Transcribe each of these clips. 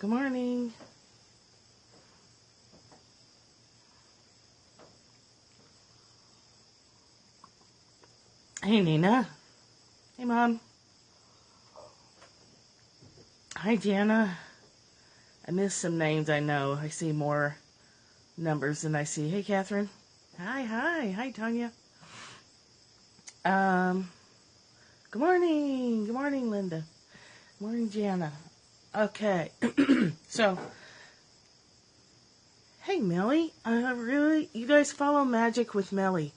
Good morning. Hey, Nina. Hey, Mom. Hi, Jana. I missed some names, I know. I see more numbers than I see. Hey, Catherine. Hi. Hi, Tanya. Good morning. Good morning, Linda. Good morning, Jana. Okay. So, hey, Millie. You guys follow Magic with Millie.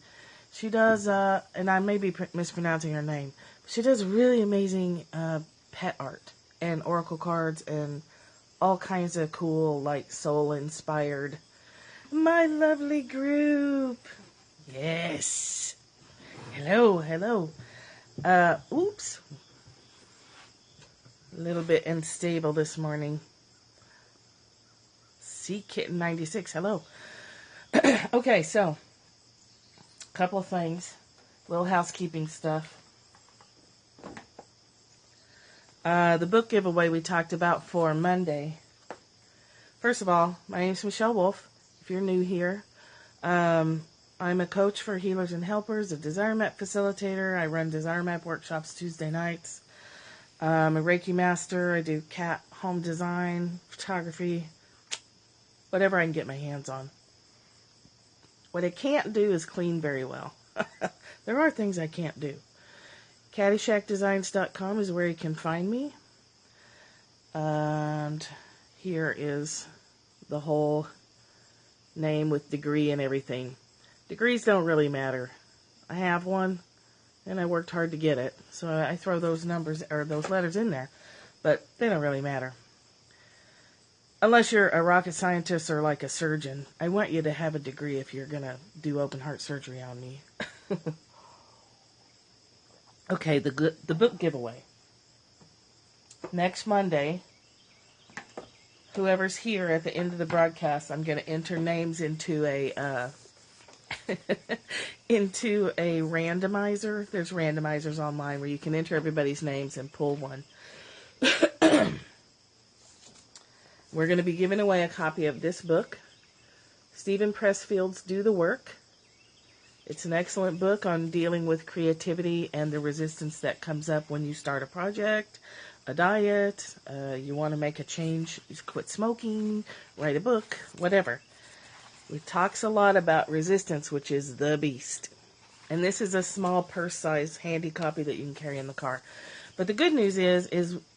She does, and I may be mispronouncing her name, but she does really amazing pet art and oracle cards and all kinds of cool, like, soul-inspired. My lovely group. Yes. Hello. Oops. A little bit unstable this morning. Sea Kitten 96. Hello. Okay, so couple of things, little housekeeping stuff. The book giveaway we talked about for Monday. First of all, my name is Michelle Wolf. If you're new here, I'm a coach for healers and helpers, a Desire Map facilitator. I run Desire Map workshops Tuesday nights. I'm a Reiki master. I do cat home design, photography, whatever I can get my hands on. What I can't do is clean very well. There are things I can't do. CaddyshackDesigns.com is where you can find me. And here is the whole name with degree and everything. Degrees don't really matter. I have one, and I worked hard to get it. So I throw those numbers or those letters in there, but they don't really matter. Unless you're a rocket scientist or like a surgeon, I want you to have a degree if you're going to do open heart surgery on me. Okay, the book giveaway. Next Monday, whoever's here at the end of the broadcast, I'm going to enter names into a into a randomizer. There's randomizers online where you can enter everybody's names and pull one. We're going to be giving away a copy of this book, Stephen Pressfield's Do the Work. It's an excellent book on dealing with creativity and the resistance that comes up when you start a project, a diet, you want to make a change, you quit smoking, write a book, whatever. It talks a lot about resistance, which is the beast. And this is a small purse-size handy copy that you can carry in the car. But the good news is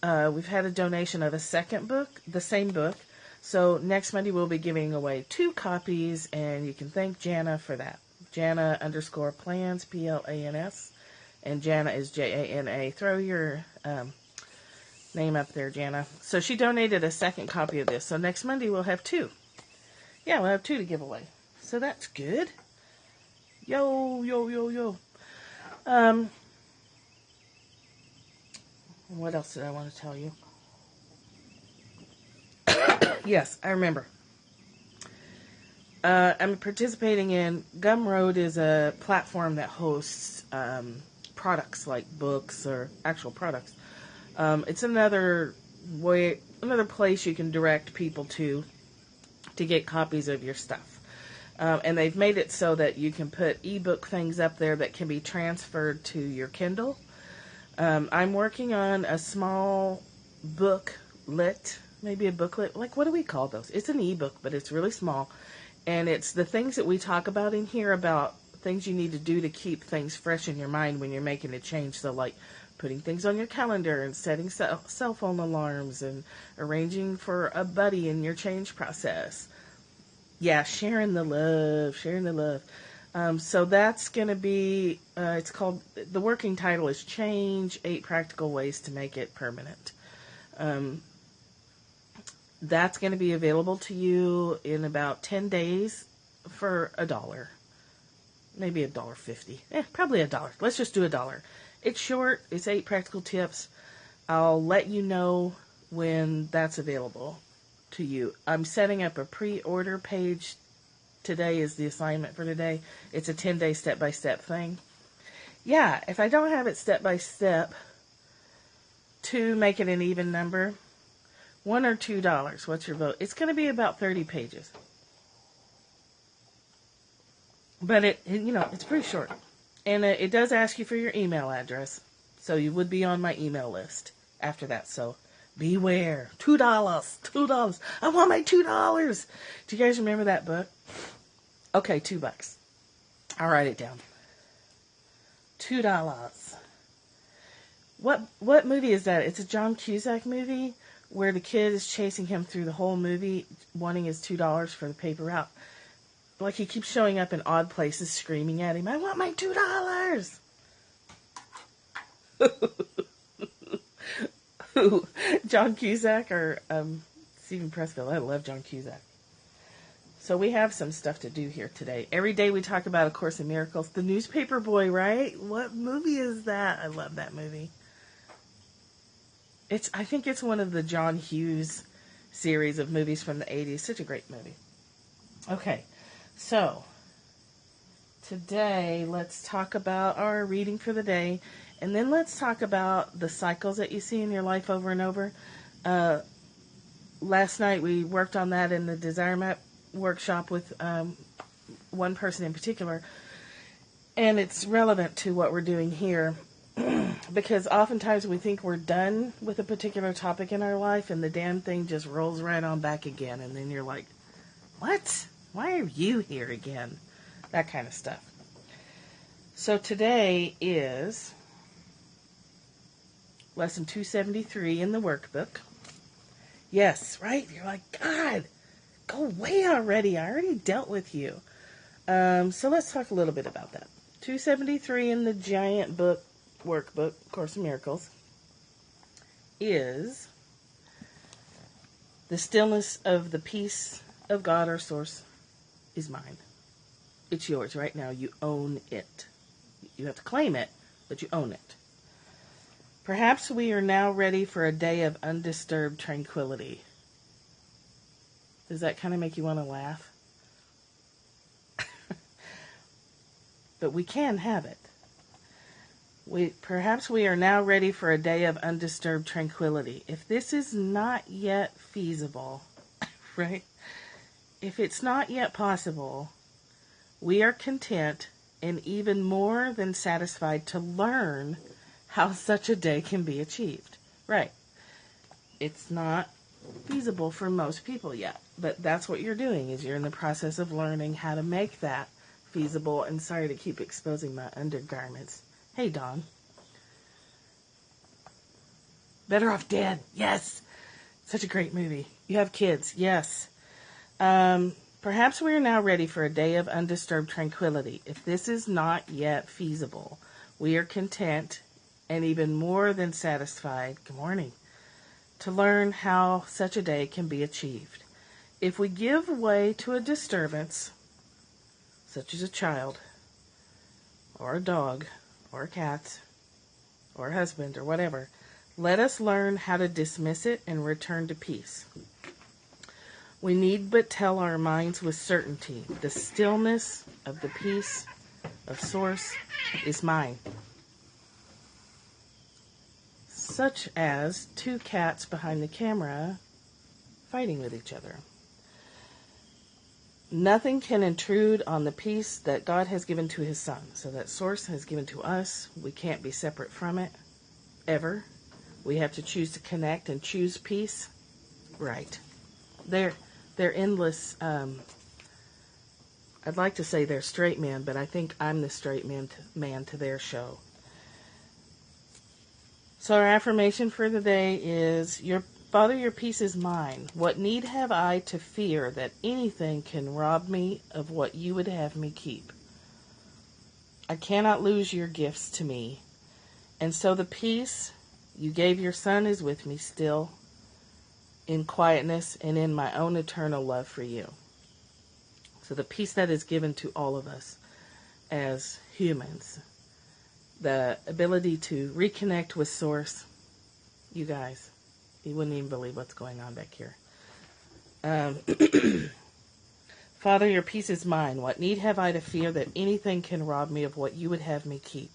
we've had a donation of a second book, the same book. So next Monday we'll be giving away 2 copies, and you can thank Jana for that. Jana_plans, Plans, and Jana is Jana. Throw your name up there, Jana. So she donated a second copy of this. So next Monday we'll have 2. Yeah, we'll have 2 to give away. So that's good. Yo. What else did I want to tell you? Yes, I remember. I'm participating in Gumroad is a platform that hosts products like books or actual products. It's another place you can direct people to get copies of your stuff. And they've made it so that you can put ebook things up there that can be transferred to your Kindle. I'm working on a small booklet, maybe a booklet. Like, what do we call those? It's an ebook, but it's really small. And it's the things that we talk about in here about things you need to do to keep things fresh in your mind when you're making a change. So, like, putting things on your calendar and setting cell phone alarms and arranging for a buddy in your change process. Yeah, sharing the love. So that's going to be, it's called, the working title is Change, 8 Practical Ways to Make It Permanent. That's going to be available to you in about 10 days for $1. Maybe $1.50. Probably $1. Let's just do $1. It's short. It's 8 practical tips. I'll let you know when that's available to you. I'm setting up a pre-order page. Today is the assignment for today. It's a 10-day step-by-step thing. Yeah, if I don't have it step-by-step to make it an even number, $1 or $2. What's your vote? It's going to be about 30 pages. But it's pretty short. And it does ask you for your email address. So you would be on my email list after that. So beware. $2. $2. I want my $2. Do you guys remember that book? Okay, $2. I'll write it down. $2. What movie is that? It's a John Cusack movie where the kid is chasing him through the whole movie, wanting his $2 for the paper route. Like, he keeps showing up in odd places, screaming at him, I want my $2! Who? John Cusack or Stephen Pressfield? I love John Cusack. So we have some stuff to do here today. Every day we talk about A Course in Miracles. The Newspaper Boy, right? What movie is that? I love that movie. I think it's one of the John Hughes series of movies from the 80s. Such a great movie. Okay, so today let's talk about our reading for the day. And then let's talk about the cycles that you see in your life over and over. Last night we worked on that in the Desire Map workshop with one person in particular. And it's relevant to what we're doing here. Because oftentimes we think we're done with a particular topic in our life and the damn thing just rolls right on back again. And then you're like, what? Why are you here again? That kind of stuff. So today is lesson 273 in the workbook. Yes, right? You're like, God, go away already. I already dealt with you. So let's talk a little bit about that. 273 in the giant book, workbook, Course in Miracles, is the stillness of the peace of God or Source is mine. It's yours right now. You own it. You have to claim it, but you own it. Perhaps we are now ready for a day of undisturbed tranquility. Does that kind of make you want to laugh? But we can have it. Perhaps we are now ready for a day of undisturbed tranquility. If this is not yet feasible, right? If it's not yet possible, we are content and even more than satisfied to learn how such a day can be achieved. Right. It's not feasible for most people yet, but that's what you're doing, is you're in the process of learning how to make that feasible. And sorry to keep exposing my undergarments. Hey, Dawn. Better Off Dead. Yes. Such a great movie. You have kids. Yes. Perhaps we are now ready for a day of undisturbed tranquility. If this is not yet feasible, we are content and even more than satisfied, good morning, to learn how such a day can be achieved. If we give way to a disturbance, such as a child, or a dog, or a cat, or a husband, or whatever, let us learn how to dismiss it and return to peace. We need but tell our minds with certainty, the stillness of the peace of Source is mine. Such as two cats behind the camera fighting with each other. Nothing can intrude on the peace that God has given to His Son. So that Source has given to us. We can't be separate from it, ever. We have to choose to connect and choose peace. Right. They're endless. I'd like to say they're straight men, but I think I'm the straight man to their show. So our affirmation for the day is, Father, your peace is mine. What need have I to fear that anything can rob me of what you would have me keep? I cannot lose your gifts to me. And so the peace you gave your Son is with me still, in quietness and in my own eternal love for you. So the peace that is given to all of us as humans, the ability to reconnect with Source, you guys, you wouldn't even believe what's going on back here. Father, your peace is mine. What need have I to fear that anything can rob me of what you would have me keep?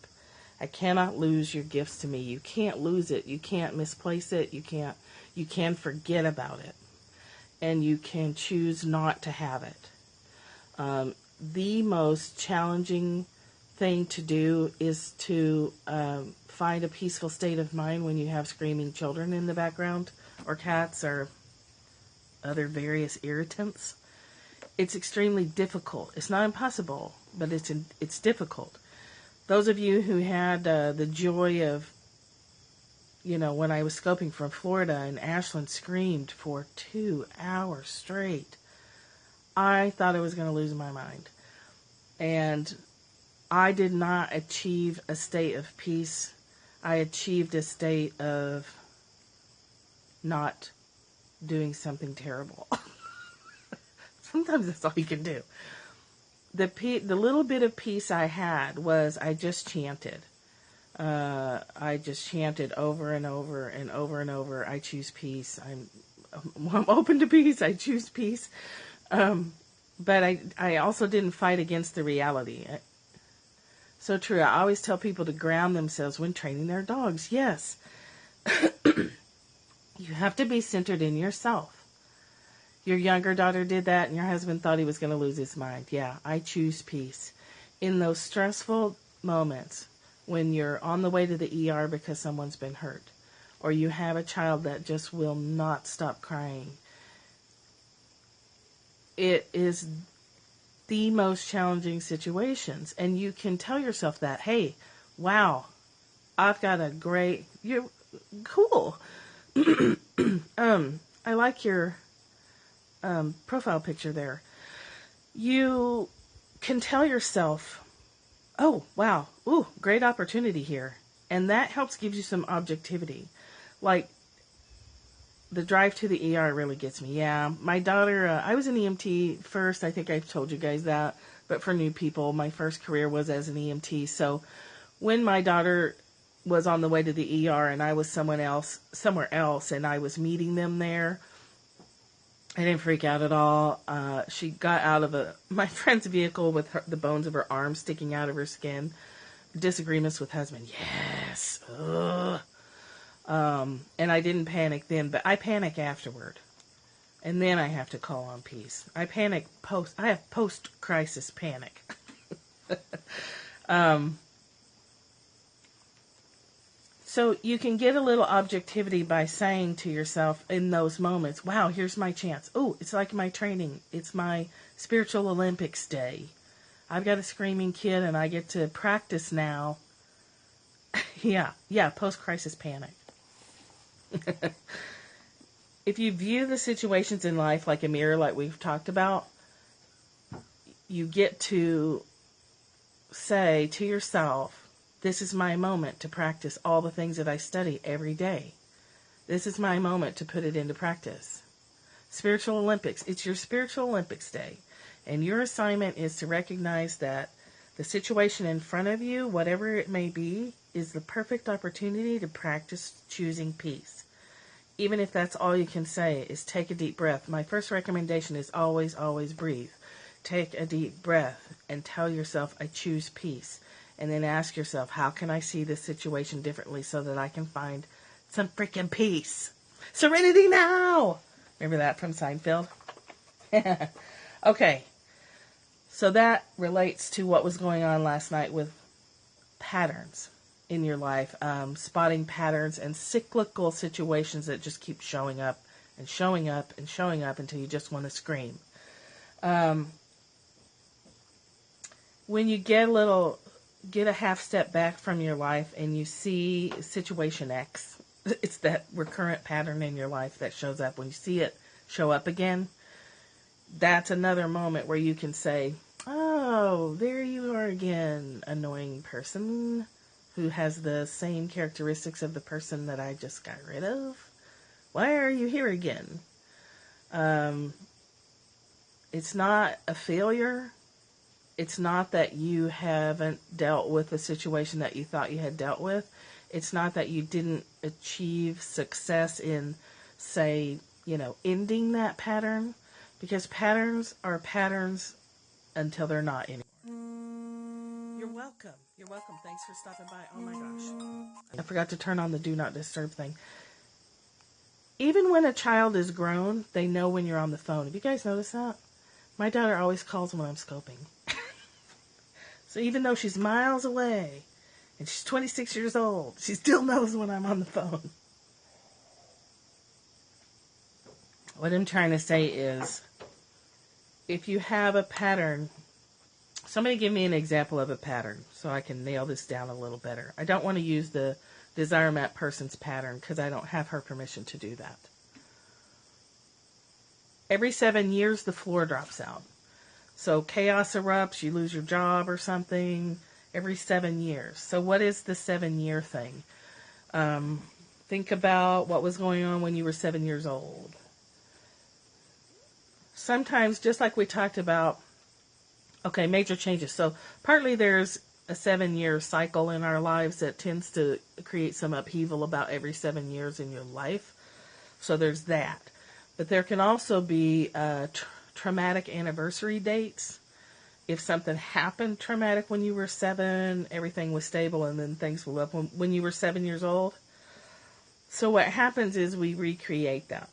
I cannot lose your gifts to me. You can't lose it. You can't misplace it. You can forget about it. And you can choose not to have it. The most challenging thing to do is to find a peaceful state of mind when you have screaming children in the background, or cats, or other various irritants. It's extremely difficult. It's not impossible, but it's difficult. Those of you who had the joy of, when I was scoping from Florida and Ashland screamed for 2 hours straight, I thought I was going to lose my mind. And I did not achieve a state of peace. I achieved a state of not doing something terrible. Sometimes that's all you can do. The little bit of peace I had was I just chanted. I just chanted over and over and over and over. I choose peace. I'm open to peace. I choose peace. But I also didn't fight against the reality. So true. I always tell people to ground themselves when training their dogs. Yes. You have to be centered in yourself. Your younger daughter did that, and your husband thought he was going to lose his mind. Yeah, I choose peace. In those stressful moments, when you're on the way to the ER because someone's been hurt, or you have a child that just will not stop crying, it is the most challenging situations. And you can tell yourself that, hey, wow, I've got a great, you're cool. I like your profile picture there. You can tell yourself, oh, wow, ooh, great opportunity here. And that helps give you some objectivity. Like, the drive to the ER really gets me. Yeah, my daughter, I was an EMT first. I think I've told you guys that. But for new people, my first career was as an EMT. So when my daughter was on the way to the ER and I was somewhere else, and I was meeting them there, I didn't freak out at all. She got out of my friend's vehicle with the bones of her arm sticking out of her skin. Disagreements with husband. Yes. Ugh. And I didn't panic then, but I panic afterward. And then I have to call on peace. I have post-crisis panic. So you can get a little objectivity by saying to yourself in those moments, wow, here's my chance. Oh, it's like my training. It's my spiritual Olympics day. I've got a screaming kid and I get to practice now. Yeah, post-crisis panic. If you view the situations in life like a mirror, like we've talked about, you get to say to yourself, this is my moment to practice all the things that I study every day. This is my moment to put it into practice. Spiritual Olympics. It's your Spiritual Olympics day. And your assignment is to recognize that the situation in front of you, whatever it may be, is the perfect opportunity to practice choosing peace. Even if that's all you can say is take a deep breath. My first recommendation is always, always breathe. Take a deep breath and tell yourself, I choose peace. And then ask yourself, how can I see this situation differently so that I can find some freaking peace? Serenity now! Remember that from Seinfeld? Okay. So that relates to what was going on last night with patterns in your life. Spotting patterns and cyclical situations that just keep showing up and showing up and showing up until you just want to scream. When you get a half step back from your life and you see situation X, it's that recurrent pattern in your life that shows up. When you see it show up again, that's another moment where you can say, oh, there you are again, annoying person who has the same characteristics of the person that I just got rid of. Why are you here again? It's not a failure. It's not that you haven't dealt with a situation that you thought you had dealt with. It's not that you didn't achieve success in, say, ending that pattern. Because patterns are patterns until they're not anymore. You're welcome. You're welcome. Thanks for stopping by. Oh my gosh. I forgot to turn on the do not disturb thing. Even when a child is grown, they know when you're on the phone. Have you guys noticed that? My daughter always calls when I'm scoping. So even though she's miles away and she's 26 years old, she still knows when I'm on the phone. What I'm trying to say is, if you have a pattern, somebody give me an example of a pattern so I can nail this down a little better. I don't want to use the desire map person's pattern because I don't have her permission to do that. Every 7 years, the floor drops out. So chaos erupts, you lose your job or something every 7 years. So what is the 7-year thing? Think about what was going on when you were 7 years old. Sometimes, just like we talked about, okay, major changes. So partly there's a 7-year cycle in our lives that tends to create some upheaval about every 7 years in your life. So there's that. But there can also be traumatic anniversary dates. If something happened traumatic when you were 7, everything was stable, and then things blew up when you were 7 years old. So what happens is we recreate that.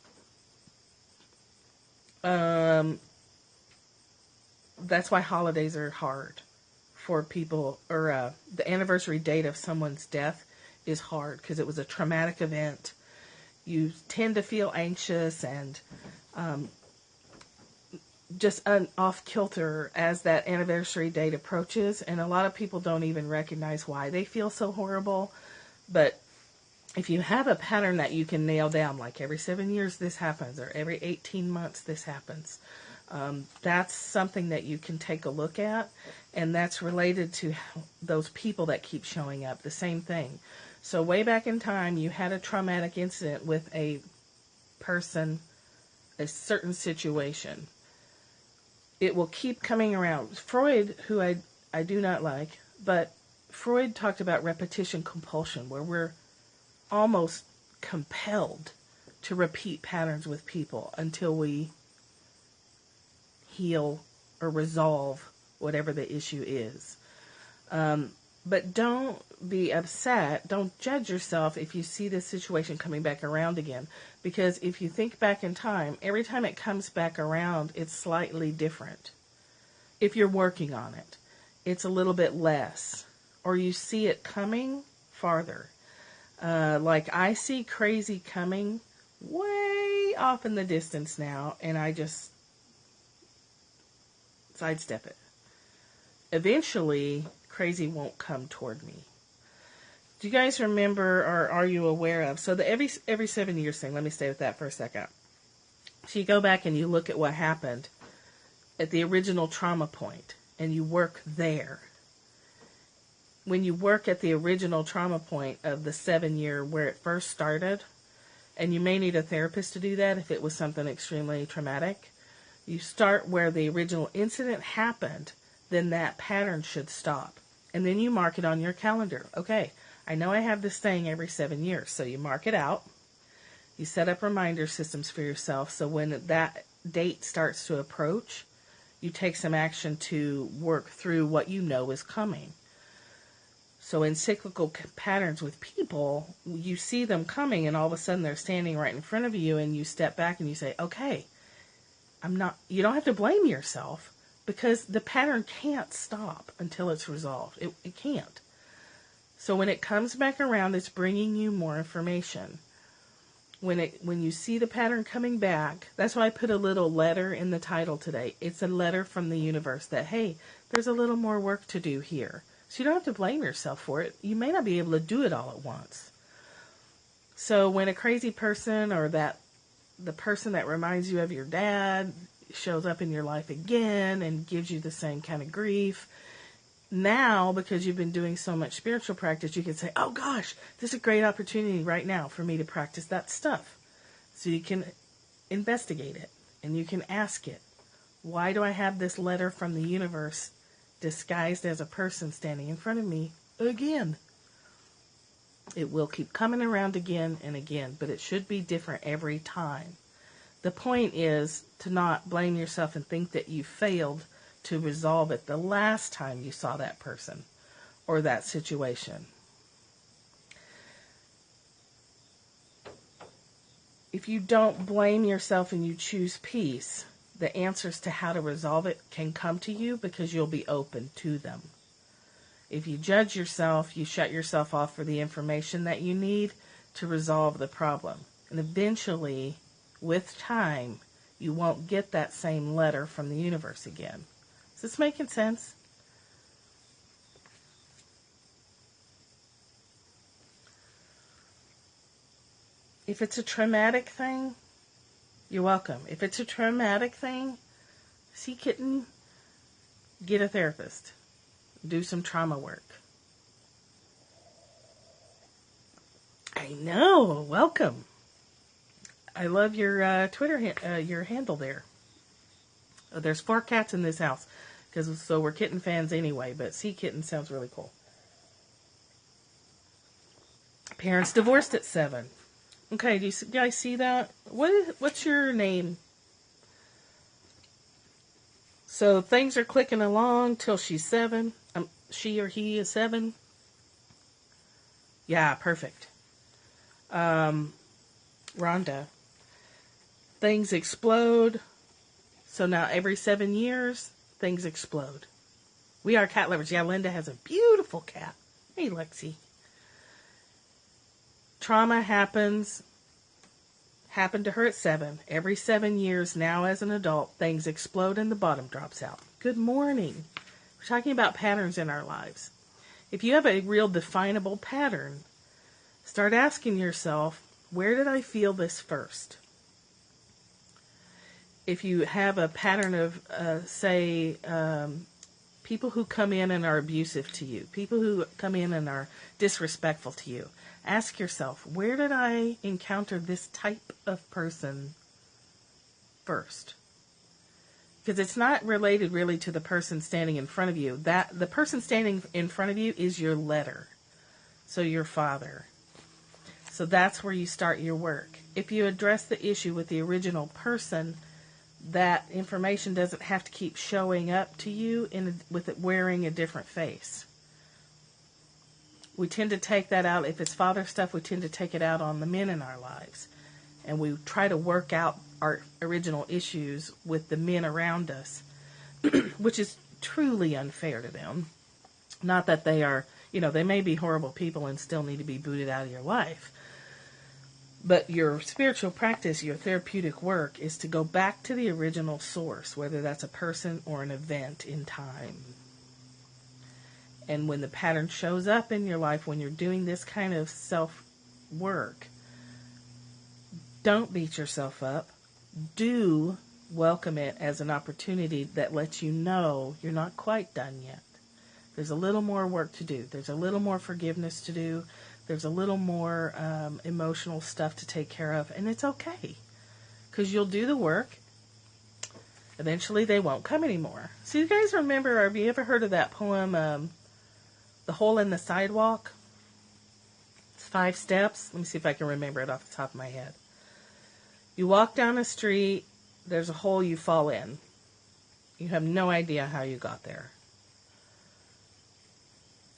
That's why holidays are hard for people, or the anniversary date of someone's death is hard because it was a traumatic event. You tend to feel anxious and just off kilter as that anniversary date approaches, and a lot of people don't even recognize why they feel so horrible. But if you have a pattern that you can nail down, like every 7 years this happens, or every 18 months this happens, that's something that you can take a look at, and that's related to those people that keep showing up. The same thing. So way back in time, you had a traumatic incident with a person, a certain situation. It will keep coming around. Freud, who I do not like, but Freud talked about repetition compulsion, where we're almost compelled to repeat patterns with people until we heal or resolve whatever the issue is. But don't be upset. Don't judge yourself if you see this situation coming back around again. Because if you think back in time, every time it comes back around, it's slightly different. If you're working on it, it's a little bit less. Or you see it coming farther. Like I see crazy coming way off in the distance now, and I just sidestep it. Eventually, crazy won't come toward me. Do you guys remember, or are you aware of, so the every 7 years thing, let me stay with that for a second. So you go back and you look at what happened at the original trauma point, and you work there. When you work at the original trauma point of the 7 year where it first started, and you may need a therapist to do that if it was something extremely traumatic, you start where the original incident happened, then that pattern should stop. And then you mark it on your calendar. Okay, I know I have this thing every 7 years, so you mark it out. You set up reminder systems for yourself, so when that date starts to approach, you take some action to work through what you know is coming. So in cyclical patterns with people, you see them coming and all of a sudden they're standing right in front of you, and you step back and you say, okay, you don't have to blame yourself, because the pattern can't stop until it's resolved. It can't. So when it comes back around, it's bringing you more information. When you see the pattern coming back, that's why I put a little letter in the title today. It's a letter from the universe that, hey, there's a little more work to do here. So you don't have to blame yourself for it. You may not be able to do it all at once. So when a crazy person, or the person that reminds you of your dad, shows up in your life again and gives you the same kind of grief, now, because you've been doing so much spiritual practice, you can say, oh gosh, this is a great opportunity right now for me to practice that stuff. So you can investigate it, and you can ask it, why do I have this letter from the universe disguised as a person standing in front of me again? It will keep coming around again and again, but it should be different every time. The point is to not blame yourself and think that you failed to resolve it the last time you saw that person, or that situation. If you don't blame yourself and you choose peace, the answers to how to resolve it can come to you because you'll be open to them. If you judge yourself, you shut yourself off for the information that you need to resolve the problem. And eventually, with time, you won't get that same letter from the universe again. Is this making sense? If it's a traumatic thing, you're welcome. If it's a traumatic thing, seek it and get a therapist. Do some trauma work. I know. Welcome. I love your Twitter, your handle there. Oh, there's 4 cats in this house, so we're kitten fans anyway. But sea kitten sounds really cool. Parents divorced at 7. Okay, do you guys see that? What's your name? So things are clicking along till she's 7. She or he is 7. Yeah, perfect. Rhonda. Things explode. So now every 7 years, things explode. We are cat lovers. Yeah, Linda has a beautiful cat. Hey, Lexi. Trauma happened to her at 7. Every 7 years now as an adult, things explode and the bottom drops out. Good morning. We're talking about patterns in our lives. If you have a real definable pattern, start asking yourself, where did I feel this first? If you have a pattern of, people who come in and are abusive to you, people who come in and are disrespectful to you, ask yourself, where did I encounter this type of person first? Because it's not related really to the person standing in front of you. That the person standing in front of you is your letter. So your father. So that's where you start your work. If you address the issue with the original person, that information doesn't have to keep showing up to you with it wearing a different face. We tend to take that out. If it's father stuff, we tend to take it out on the men in our lives. And we try to work out our original issues with the men around us, which is truly unfair to them. Not that they are, they may be horrible people and still need to be booted out of your life. But your spiritual practice, your therapeutic work, is to go back to the original source, whether that's a person or an event in time. And when the pattern shows up in your life, when you're doing this kind of self-work, don't beat yourself up. Do welcome it as an opportunity that lets you know you're not quite done yet. There's a little more work to do. There's a little more forgiveness to do. There's a little more emotional stuff to take care of. And it's okay. Because you'll do the work. Eventually they won't come anymore. So you guys remember, have you ever heard of that poem, The Hole in the Sidewalk? It's 5 steps. Let me see if I can remember it off the top of my head. You walk down a street, there's a hole you fall in. You have no idea how you got there.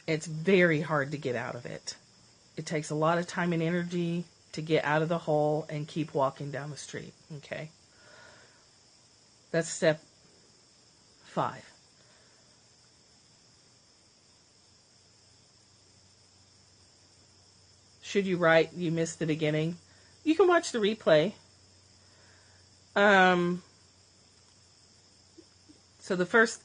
It's very hard to get out of it. It takes a lot of time and energy to get out of the hole and keep walking down the street. Okay? That's step 5. Should you write, you missed the beginning, you can watch the replay. So the first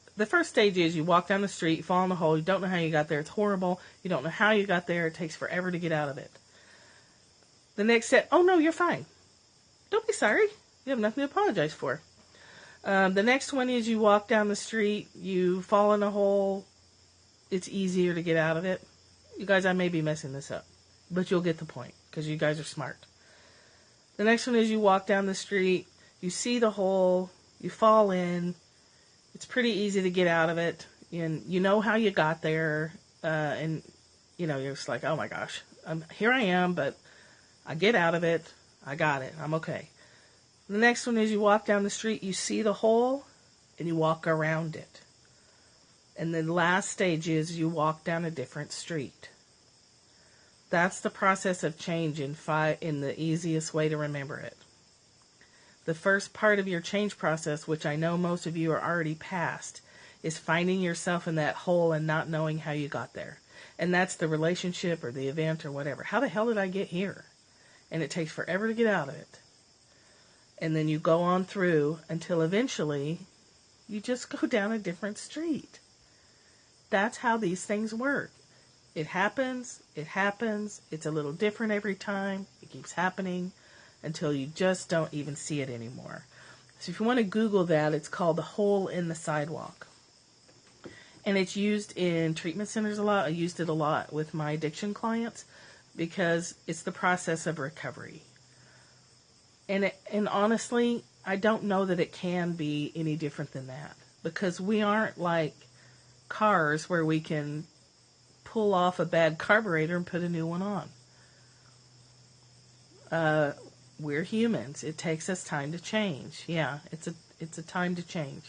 stage is you walk down the street, you fall in the hole, you don't know how you got there, it's horrible, you don't know how you got there, it takes forever to get out of it. The next step, oh no, you're fine. Don't be sorry, you have nothing to apologize for. The next one is you walk down the street, you fall in a hole, it's easier to get out of it. You guys, I may be messing this up, but you'll get the point, because you guys are smart. The next one is you walk down the street, you see the hole, you fall in, it's pretty easy to get out of it, and you know how you got there, and you're just like, oh my gosh, here I am, but I get out of it, I got it, I'm okay. The next one is you walk down the street, you see the hole, and you walk around it. And the last stage is you walk down a different street. That's the process of change in the easiest way to remember it. The first part of your change process, which I know most of you are already past, is finding yourself in that hole and not knowing how you got there. And that's the relationship or the event or whatever. How the hell did I get here? And it takes forever to get out of it. And then you go on through until eventually you just go down a different street. That's how these things work. It happens, it's a little different every time, it keeps happening until you just don't even see it anymore. So if you want to Google that, it's called the hole in the sidewalk. And it's used in treatment centers a lot. I used it a lot with my addiction clients because it's the process of recovery. And honestly, I don't know that it can be any different than that, because we aren't like cars where we can pull off a bad carburetor and put a new one on. We're humans. It takes us time to change. Yeah, it's a time to change.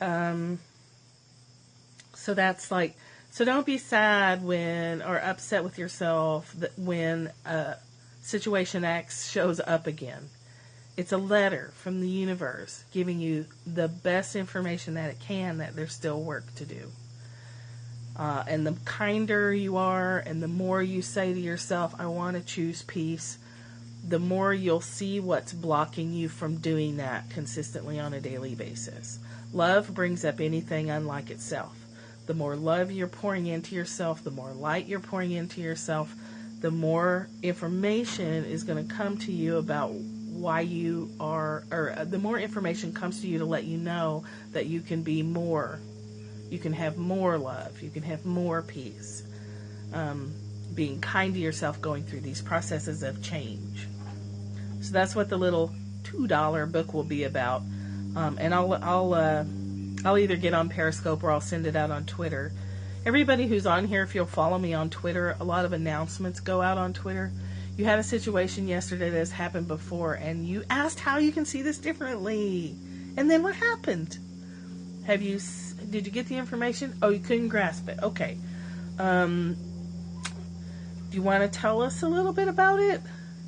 So that's like, so don't be sad or upset with yourself when situation X shows up again. It's a letter from the universe giving you the best information that it can, that there's still work to do. And the kinder you are and the more you say to yourself, I want to choose peace, the more you'll see what's blocking you from doing that consistently on a daily basis. Love brings up anything unlike itself. The more love you're pouring into yourself, the more light you're pouring into yourself, the more information is going to come to you about why you are, or the more information comes to you to let you know that you can be more. You can have more love. You can have more peace. Being kind to yourself going through these processes of change. So that's what the little $2 book will be about. And I'll either get on Periscope or I'll send it out on Twitter. Everybody who's on here, if you'll follow me on Twitter, a lot of announcements go out on Twitter. You had a situation yesterday that has happened before, and you asked how you can see this differently. And then what happened? Did you get the information? Oh, you couldn't grasp it. Okay. Do you want to tell us a little bit about it?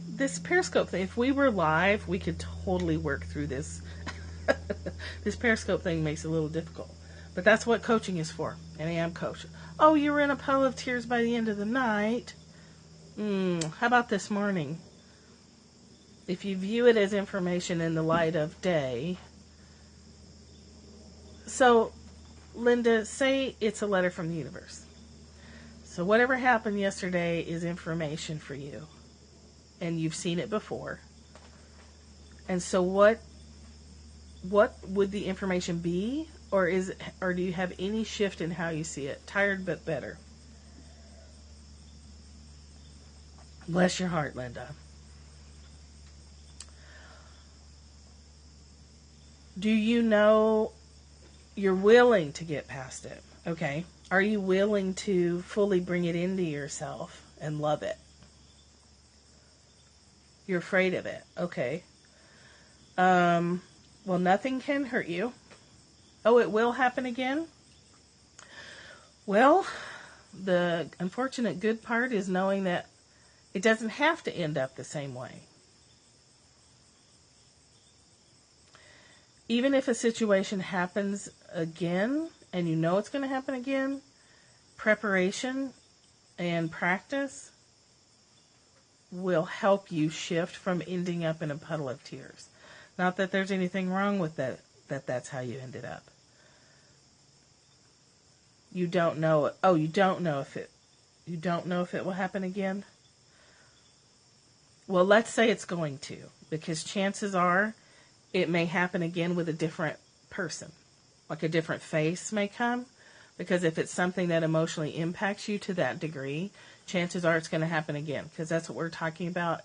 This Periscope thing. If we were live, we could totally work through this. This Periscope thing makes it a little difficult. But that's what coaching is for. And I am coach. Oh, you were in a puddle of tears by the end of the night. How about this morning? If you view it as information in the light of day. So, Linda, say it's a letter from the universe. So whatever happened yesterday is information for you. And you've seen it before. And so what would the information be? Or do you have any shift in how you see it? Tired but better. Bless your heart, Linda. Do you know you're willing to get past it? Okay. Are you willing to fully bring it into yourself and love it? You're afraid of it. Okay. Well, nothing can hurt you. Oh, it will happen again? Well, the unfortunate good part is knowing that it doesn't have to end up the same way. Even if a situation happens again, and you know it's going to happen again, preparation and practice will help you shift from ending up in a puddle of tears. Not that there's anything wrong with that's how you ended up. You don't know it. Oh, you don't know if it will happen again? Well, let's say it's going to, because chances are it may happen again with a different person. Like a different face may come, because if it's something that emotionally impacts you to that degree, chances are it's going to happen again, because that's what we're talking about.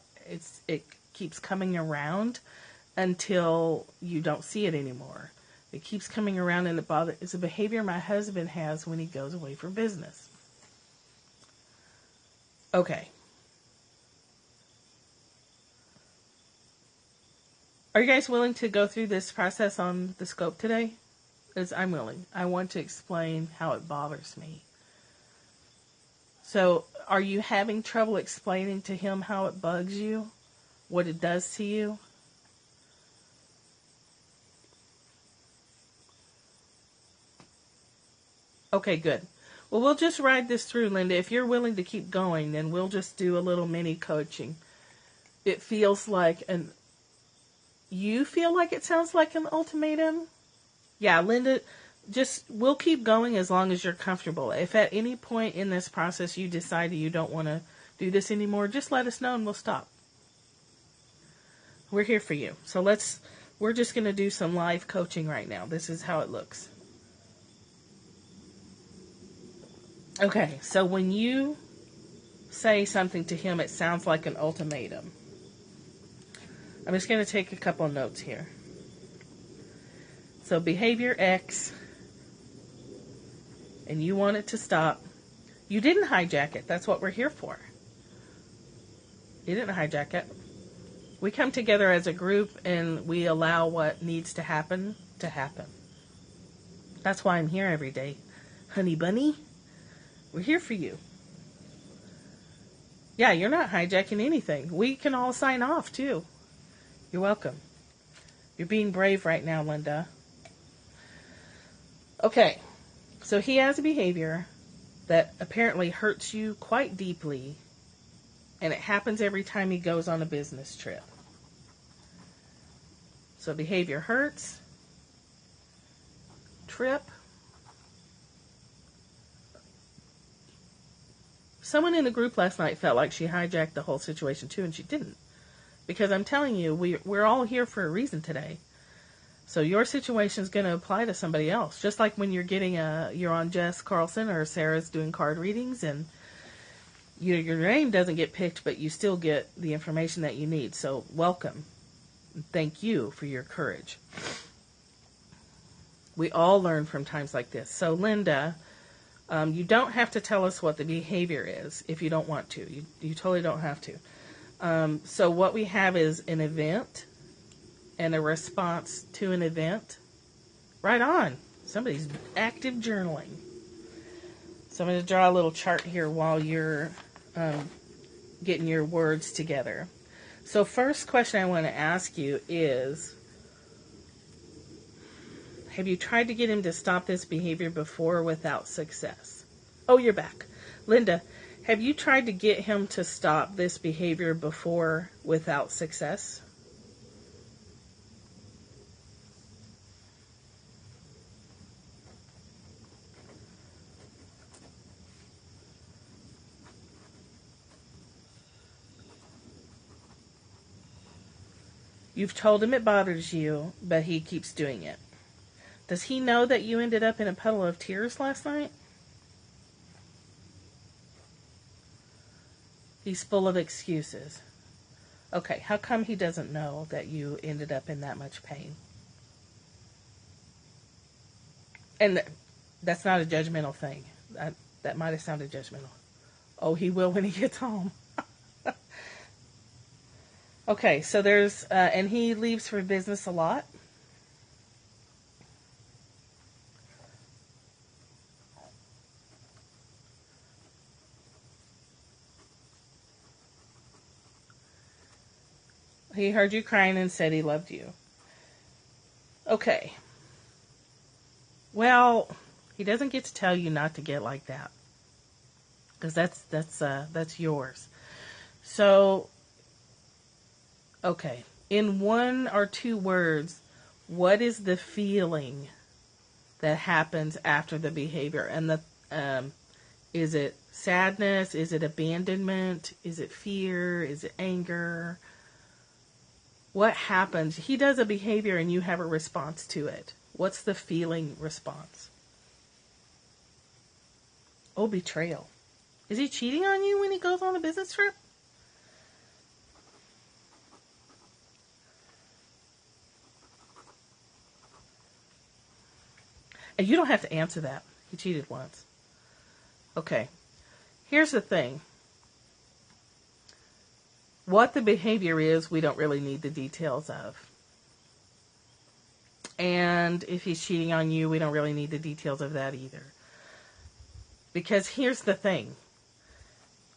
It keeps coming around until you don't see it anymore. It keeps coming around, and it's a behavior my husband has when he goes away for business. Okay. Are you guys willing to go through this process on the scope today? I'm willing. I want to explain how it bothers me. So, are you having trouble explaining to him how it bugs you? What it does to you? Okay, good. Well, we'll just ride this through, Linda. If you're willing to keep going, then we'll just do a little mini coaching. It feels like you feel like it sounds like an ultimatum? Yeah, Linda, we'll keep going as long as you're comfortable. If at any point in this process you decide you don't want to do this anymore, just let us know and we'll stop. We're here for you. So we're just going to do some live coaching right now. This is how it looks. Okay, so when you say something to him, it sounds like an ultimatum. I'm just going to take a couple of notes here. So behavior X, and you want it to stop. You didn't hijack it. That's what we're here for. You didn't hijack it. We come together as a group and we allow what needs to happen to happen. That's why I'm here every day. Honey bunny, we're here for you. Yeah, you're not hijacking anything. We can all sign off too. You're welcome. You're being brave right now, Linda. Okay, so he has a behavior that apparently hurts you quite deeply, and it happens every time he goes on a business trip. So behavior hurts, trip. Someone in the group last night felt like she hijacked the whole situation too, and she didn't. Because I'm telling you, we're all here for a reason today. So your situation is going to apply to somebody else. Just like when you're on Jess Carlson or Sarah's doing card readings and your name doesn't get picked, but you still get the information that you need. So welcome. Thank you for your courage. We all learn from times like this. So Linda, you don't have to tell us what the behavior is if you don't want to. You totally don't have to. So what we have is an event and a response to an event. Right on. Somebody's active journaling. So I'm going to draw a little chart here while you're getting your words together. So first question I want to ask you is, have you tried to get him to stop this behavior before without success? Oh, you're back. Linda, have you tried to get him to stop this behavior before without success? You've told him it bothers you, but he keeps doing it. Does he know that you ended up in a puddle of tears last night? He's full of excuses. Okay, how come he doesn't know that you ended up in that much pain? And that's not a judgmental thing. That might have sounded judgmental. Oh, he will when he gets home. Okay, so and he leaves for business a lot. He heard you crying and said he loved you. Okay. Well, he doesn't get to tell you not to get like that, because that's yours. So, okay, in one or two words, what is the feeling that happens after the behavior? And is it sadness? Is it abandonment? Is it fear? Is it anger? What happens? He does a behavior and you have a response to it. What's the feeling response? Oh, betrayal. Is he cheating on you when he goes on a business trip? And you don't have to answer that. He cheated once. Okay. Here's the thing. What the behavior is, we don't really need the details of. And if he's cheating on you, we don't really need the details of that either. Because here's the thing.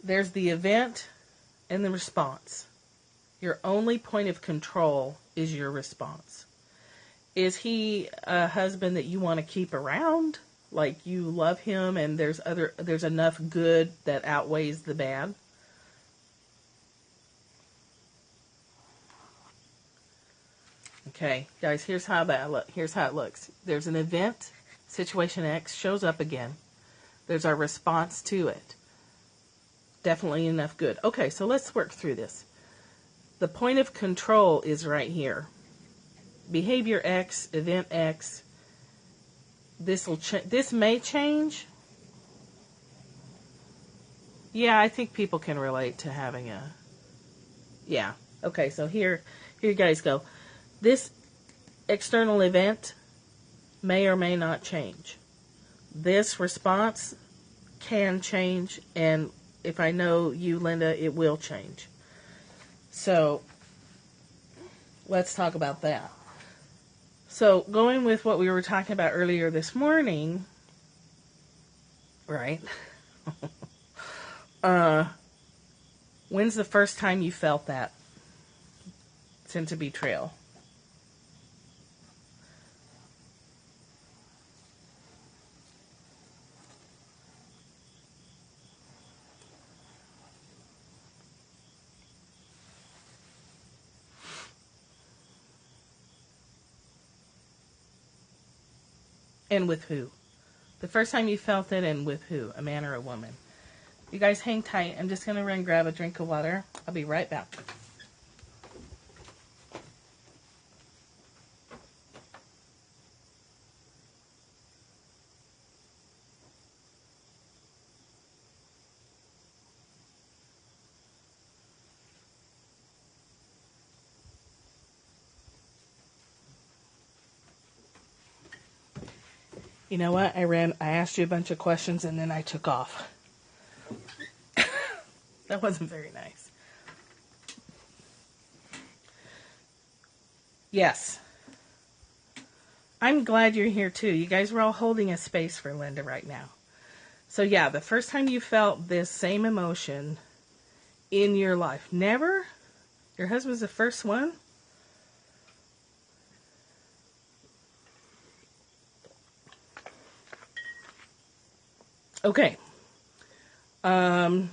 There's the event and the response. Your only point of control is your response. Is he a husband that you want to keep around? Like you love him and there's enough good that outweighs the bad? Okay, guys, here's how it looks. There's an event, situation X shows up again. There's our response to it. Definitely enough good. Okay, so let's work through this. The point of control is right here. Behavior X, event X. This may change. Yeah, I think people can relate to having a... Yeah. Okay, so here you guys go. This external event may or may not change. This response can change, and if I know you, Linda, it will change. So, let's talk about that. So, going with what we were talking about earlier this morning, right? When's the first time you felt that sense of betrayal? And with who? The first time you felt it, and with who? A man or a woman? You guys hang tight. I'm just going to run grab a drink of water. I'll be right back. You know what? I asked you a bunch of questions and then I took off. That wasn't very nice. Yes. I'm glad you're here too. You guys were all holding a space for Linda right now. So yeah, the first time you felt this same emotion in your life. Never? Your husband's the first one? Okay. Then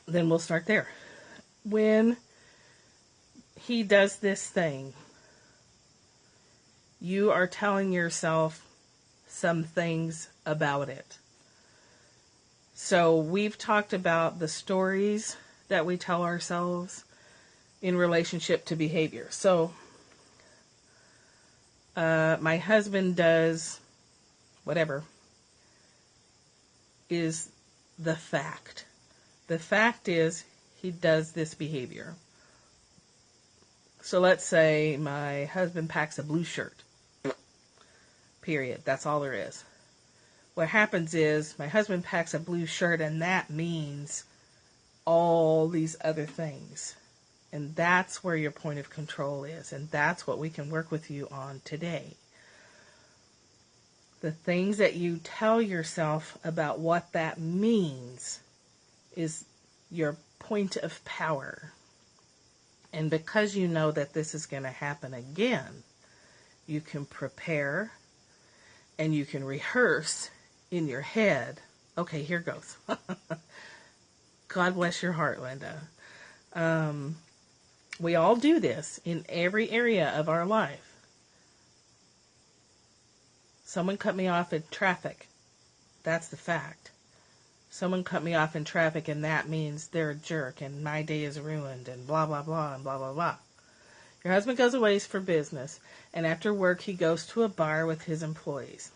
we'll start there. When he does this thing, you are telling yourself some things about it. So we've talked about the stories that we tell ourselves in relationship to behavior. So my husband does whatever is the fact. The fact is he does this behavior. So let's say my husband packs a blue shirt. Period. That's all there is. What happens is my husband packs a blue shirt, and that means all these other things. And that's where your point of control is. And that's what we can work with you on today. The things that you tell yourself about what that means is your point of power. And because you know that this is going to happen again, you can prepare and you can rehearse in your head. Okay, here goes. God bless your heart, Linda. We all do this in every area of our life. Someone cut me off in traffic. That's the fact. Someone cut me off in traffic, and that means they're a jerk, and my day is ruined, and blah, blah, blah, and blah, blah, blah. Your husband goes away for business, and after work, he goes to a bar with his employees.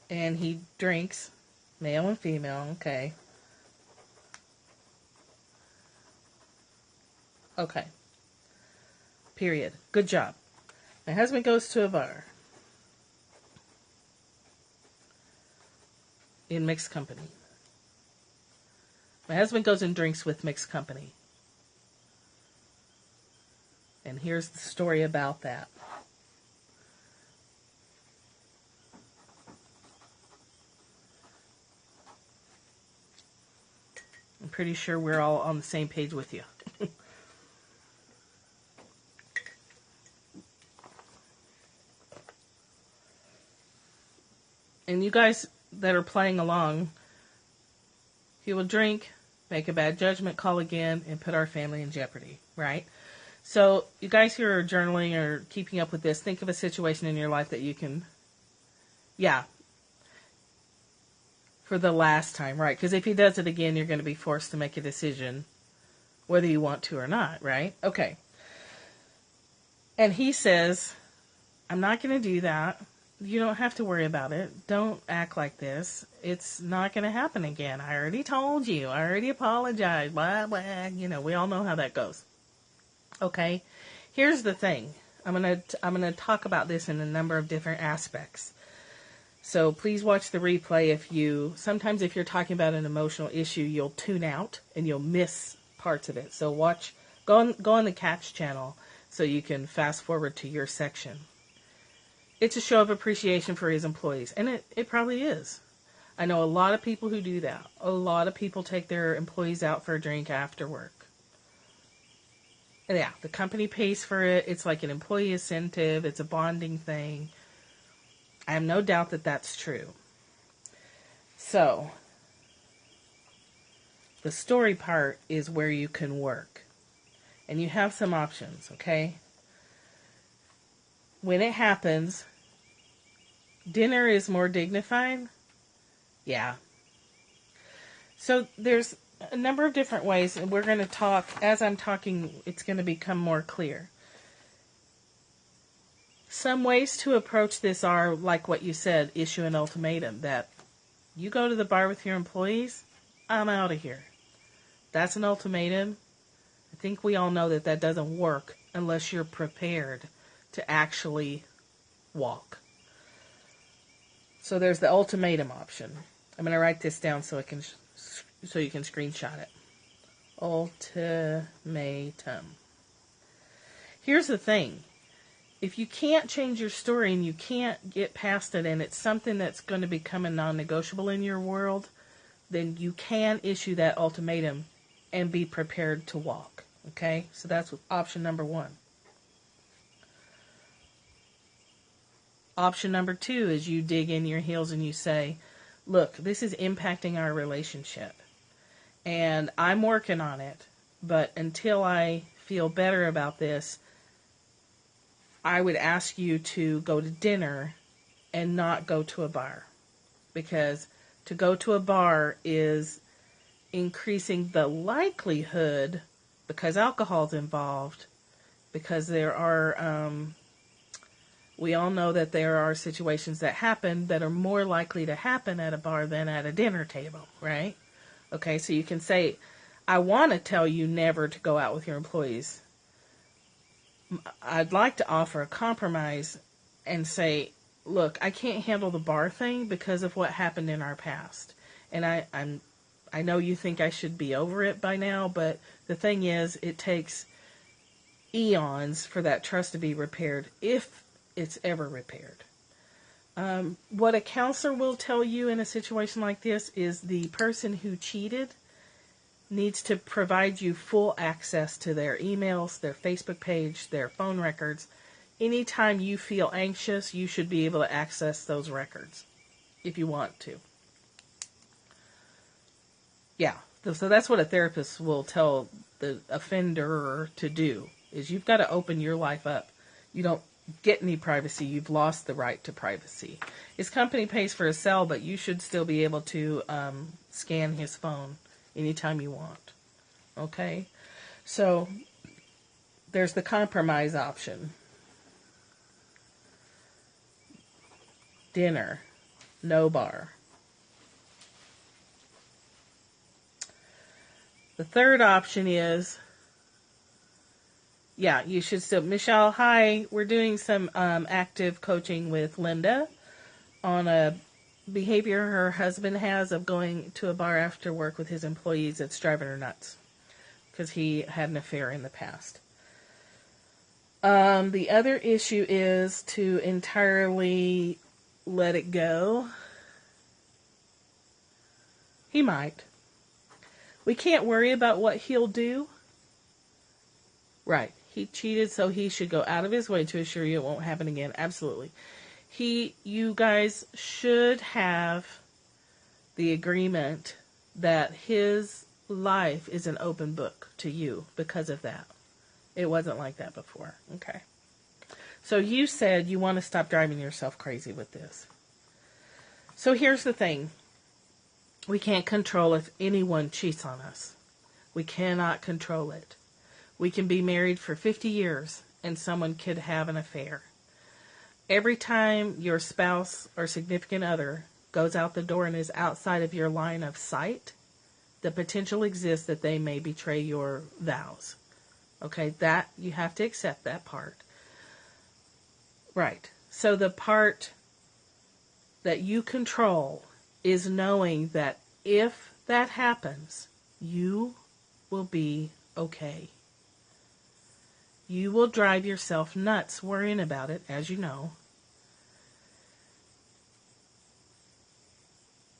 And he drinks, male and female, okay. Okay. Period. Good job. My husband goes to a bar in mixed company. My husband goes and drinks with mixed company. And here's the story about that. I'm pretty sure we're all on the same page with you. And you guys that are playing along, he will drink, make a bad judgment call again, and put our family in jeopardy, right? So you guys who are journaling or keeping up with this, think of a situation in your life that you can, for the last time, right? Because if he does it again, you're going to be forced to make a decision whether you want to or not, right? Okay. And he says, I'm not going to do that. You don't have to worry about it. Don't act like this. It's not going to happen again. I already told you. I already apologized. Blah, blah. You know, we all know how that goes. Okay. Here's the thing. I'm going to talk about this in a number of different aspects. So please watch the replay. Sometimes if you're talking about an emotional issue, you'll tune out and you'll miss parts of it. So go on the Katch channel so you can fast forward to your section. It's a show of appreciation for his employees, and it probably is. I know a lot of people who do that. A lot of people take their employees out for a drink after work. And yeah, the company pays for it. It's like an employee incentive. It's a bonding thing. I have no doubt that that's true. So, the story part is where you can work. And you have some options, okay? When it happens, dinner is more dignified. Yeah. So there's a number of different ways, and we're going to talk, as I'm talking, it's going to become more clear. Some ways to approach this are, like what you said, issue an ultimatum that you go to the bar with your employees, I'm out of here. That's an ultimatum. I think we all know that that doesn't work unless you're prepared to actually walk. So there's the ultimatum option. I'm going to write this down so you can screenshot it. Ultimatum. Here's the thing. If you can't change your story and you can't get past it and it's something that's going to become a non-negotiable in your world, then you can issue that ultimatum and be prepared to walk. Okay? So that's option number 1. Option number 2 is you dig in your heels and you say, look, this is impacting our relationship. And I'm working on it. But until I feel better about this, I would ask you to go to dinner and not go to a bar. Because to go to a bar is increasing the likelihood, because alcohol's involved, because there are... we all know that there are situations that happen that are more likely to happen at a bar than at a dinner table, right? Okay, so you can say, I want to tell you never to go out with your employees. I'd like to offer a compromise and say, look, I can't handle the bar thing because of what happened in our past. And I know you think I should be over it by now, but the thing is, it takes eons for that trust to be repaired, if it's ever repaired. What a counselor will tell you in a situation like this is the person who cheated needs to provide you full access to their emails, their Facebook page, their phone records. Anytime you feel anxious, you should be able to access those records if you want to. Yeah, so that's what a therapist will tell the offender to do, is you've got to open your life up. You don't get any privacy. You've lost the right to privacy. His company pays for his cell, but you should still be able to scan his phone anytime you want. Okay? So, there's the compromise option. Dinner. No bar. The third option is, you should still, Michelle, hi, we're doing some active coaching with Linda on a behavior her husband has of going to a bar after work with his employees that's driving her nuts because he had an affair in the past. The other issue is to entirely let it go. He might. We can't worry about what he'll do. Right. He cheated, so he should go out of his way to assure you it won't happen again. Absolutely. You guys should have the agreement that his life is an open book to you because of that. It wasn't like that before. Okay. So you said you want to stop driving yourself crazy with this. So here's the thing. We can't control if anyone cheats on us. We cannot control it. We can be married for 50 years and someone could have an affair. Every time your spouse or significant other goes out the door and is outside of your line of sight, the potential exists that they may betray your vows. Okay, that you have to accept that part. Right. So the part that you control is knowing that if that happens, you will be okay. You will drive yourself nuts worrying about it, as you know.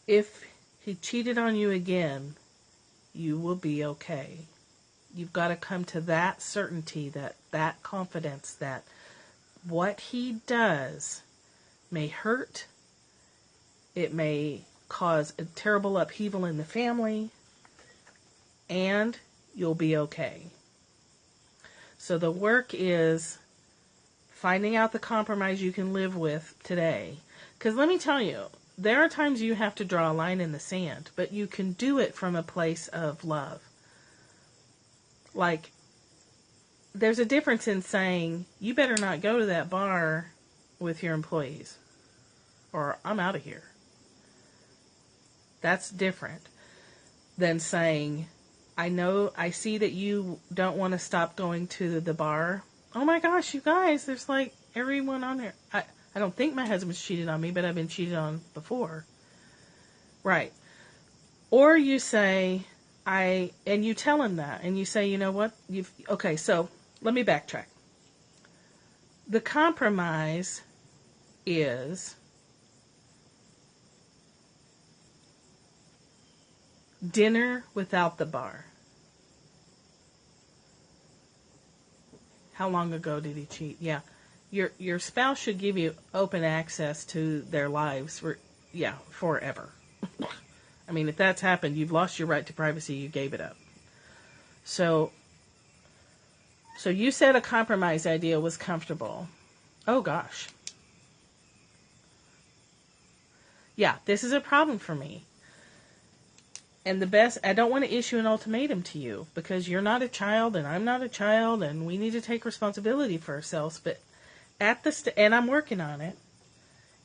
If he cheated on you again, you will be okay. You've got to come to that certainty, that confidence that what he does may hurt. It may cause a terrible upheaval in the family, and you'll be okay. So the work is finding out the compromise you can live with today. Because let me tell you, there are times you have to draw a line in the sand, but you can do it from a place of love. Like, there's a difference in saying, you better not go to that bar with your employees, or I'm out of here. That's different than saying, I see that you don't want to stop going to the bar. Oh my gosh, you guys, there's like everyone on there. I don't think my husband's cheated on me, but I've been cheated on before. Right. Or you say, and you tell him that, and you say, you know what? Okay, so let me backtrack. The compromise is dinner without the bar. How long ago did he cheat? Yeah. Your spouse should give you open access to their lives forever. I mean, if that's happened, you've lost your right to privacy, you gave it up. So you said a compromise idea was comfortable. Oh gosh. Yeah, this is a problem for me. And I don't want to issue an ultimatum to you because you're not a child and I'm not a child and we need to take responsibility for ourselves. But and I'm working on it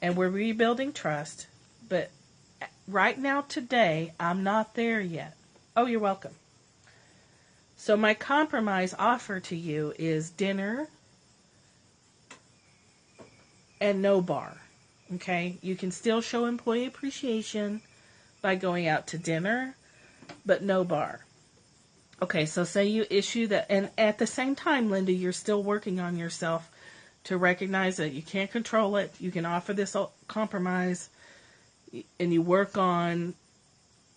and we're rebuilding trust. But right now, today, I'm not there yet. Oh, you're welcome. So my compromise offer to you is dinner and no bar. Okay? You can still show employee appreciation by going out to dinner, but no bar. Okay, so say you issue that, and at the same time, Linda, you're still working on yourself to recognize that you can't control it. You can offer this compromise, and you work on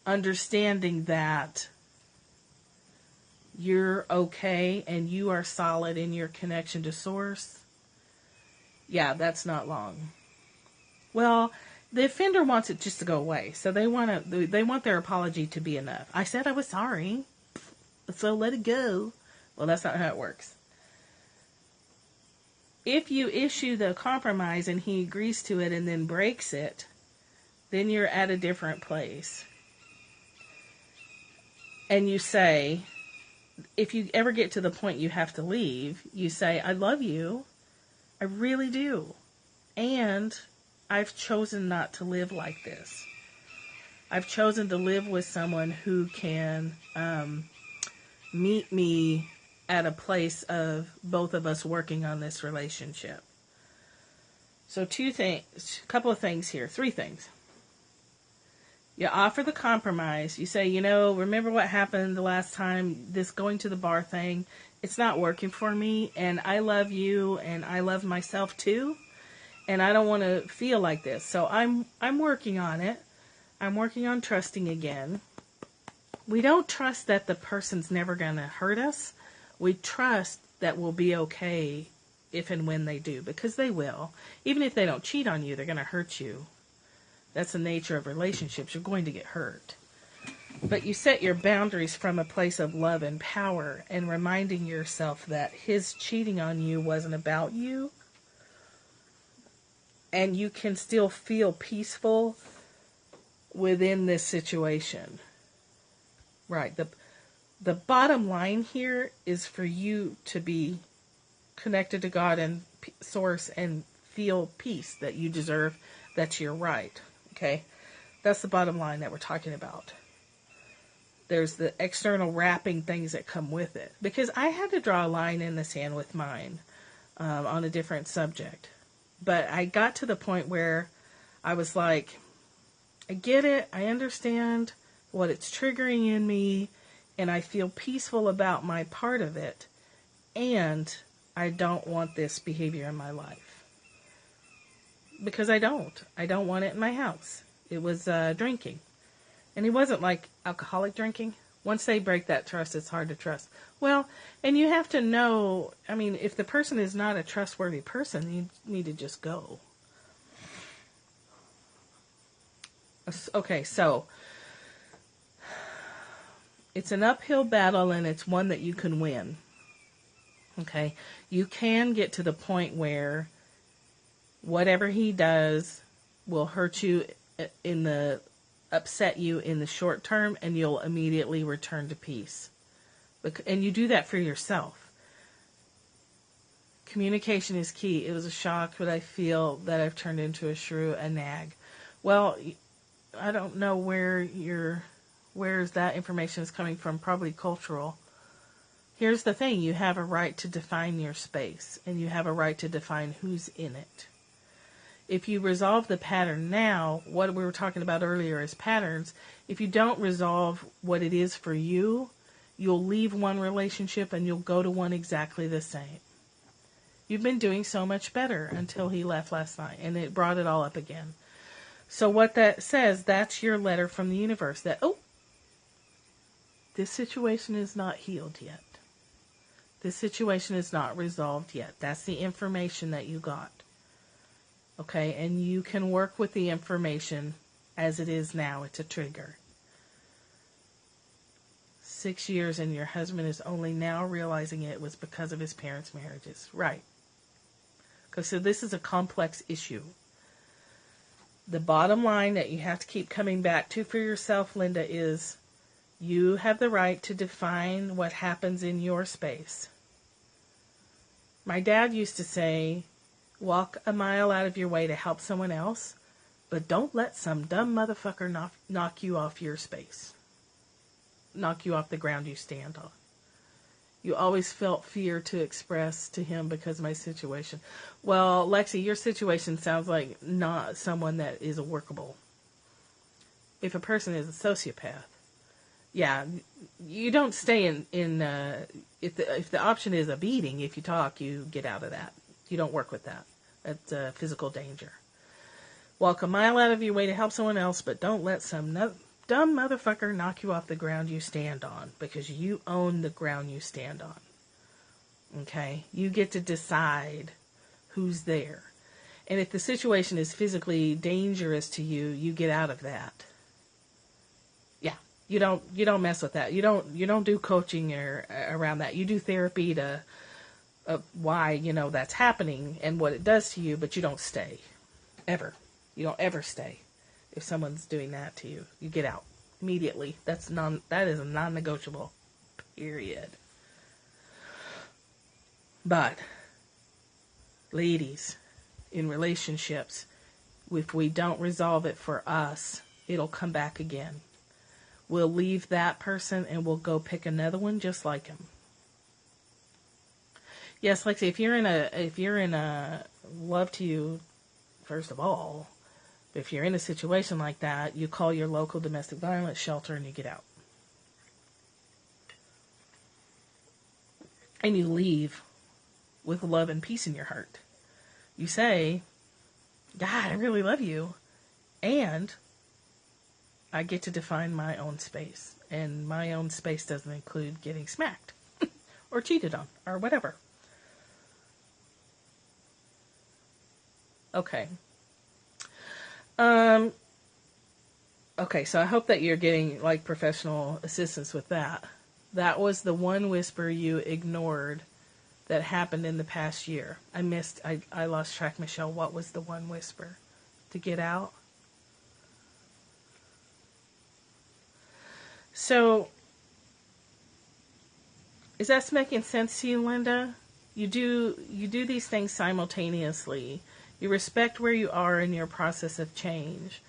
understanding that you're okay and you are solid in your connection to source. Yeah, that's not long. Well, the offender wants it just to go away, so they want their apology to be enough. I said I was sorry, so let it go. Well, that's not how it works. If you issue the compromise and he agrees to it and then breaks it, then you're at a different place. And you say, if you ever get to the point you have to leave, you say, I love you. I really do. And I've chosen not to live like this. I've chosen to live with someone who can meet me at a place of both of us working on this relationship. So a couple of things here, 3 things. You offer the compromise. You say, remember what happened the last time, this going to the bar thing, it's not working for me, and I love you, and I love myself too, and I don't want to feel like this. So I'm working on it. I'm working on trusting again. We don't trust that the person's never going to hurt us. We trust that we'll be okay if and when they do, because they will. Even if they don't cheat on you, they're going to hurt you. That's the nature of relationships. You're going to get hurt. But you set your boundaries from a place of love and power, and reminding yourself that his cheating on you wasn't about you. And you can still feel peaceful within this situation. Right. The bottom line here is for you to be connected to God and Source and feel peace that you deserve, that you're right. Okay? That's the bottom line that we're talking about. There's the external wrapping things that come with it. Because I had to draw a line in the sand with mine on a different subject. But I got to the point where I was like, I get it. I understand what it's triggering in me. And I feel peaceful about my part of it. And I don't want this behavior in my life. Because I don't. I don't want it in my house. It was drinking. And it wasn't like alcoholic drinking. Once they break that trust, it's hard to trust. Well, and you have to know, I mean, if the person is not a trustworthy person, you need to just go. Okay, so it's an uphill battle, and it's one that you can win. Okay, you can get to the point where whatever he does will hurt you upset you in the short term, and you'll immediately return to peace. And you do that for yourself. Communication is key. It was a shock, but I feel that I've turned into a shrew, a nag. Well, I don't know where's that information is coming from, probably cultural. Here's the thing, you have a right to define your space, and you have a right to define who's in it. If you resolve the pattern now, what we were talking about earlier is patterns. If you don't resolve what it is for you, you'll leave one relationship and you'll go to one exactly the same. You've been doing so much better until he left last night, and it brought it all up again. So what that says, that's your letter from the universe that, this situation is not healed yet. This situation is not resolved yet. That's the information that you got. Okay, and you can work with the information as it is now. It's a trigger. 6 years and your husband is only now realizing it was because of his parents' marriages. Right. Because so this is a complex issue. The bottom line that you have to keep coming back to for yourself, Linda, is you have the right to define what happens in your space. My dad used to say, walk a mile out of your way to help someone else, but don't let some dumb motherfucker knock you off your space. Knock you off the ground you stand on. You always felt fear to express to him because of my situation. Well, Lexi, your situation sounds like not someone that is workable. If a person is a sociopath, yeah, you don't stay in if the option is a beating, if you talk, you get out of that. You don't work with that. That's physical danger. Walk a mile out of your way to help someone else, but don't let some dumb motherfucker knock you off the ground you stand on, because you own the ground you stand on. Okay? You get to decide who's there. And if the situation is physically dangerous to you, you get out of that. Yeah. You don't mess with that. You don't do coaching or around that. You do therapy to why, that's happening and what it does to you, but you don't stay. Ever. You don't ever stay. If someone's doing that to you, you get out immediately. That is a non-negotiable. Period. But, ladies, in relationships, if we don't resolve it for us, it'll come back again. We'll leave that person and we'll go pick another one just like him. Yes, Lexi, if you're in a love to you, first of all, If you're in a situation like that, you call your local domestic violence shelter and you get out. And you leave with love and peace in your heart. You say, God, I really love you. And I get to define my own space. And my own space doesn't include getting smacked or cheated on or whatever. Okay. Okay, so I hope that you're getting like professional assistance with that. That was the one whisper you ignored that happened in the past year. I lost track, Michelle. What was the one whisper? To get out? So, is that making sense to you, Linda? You do these things simultaneously. You respect where you are in your process of change.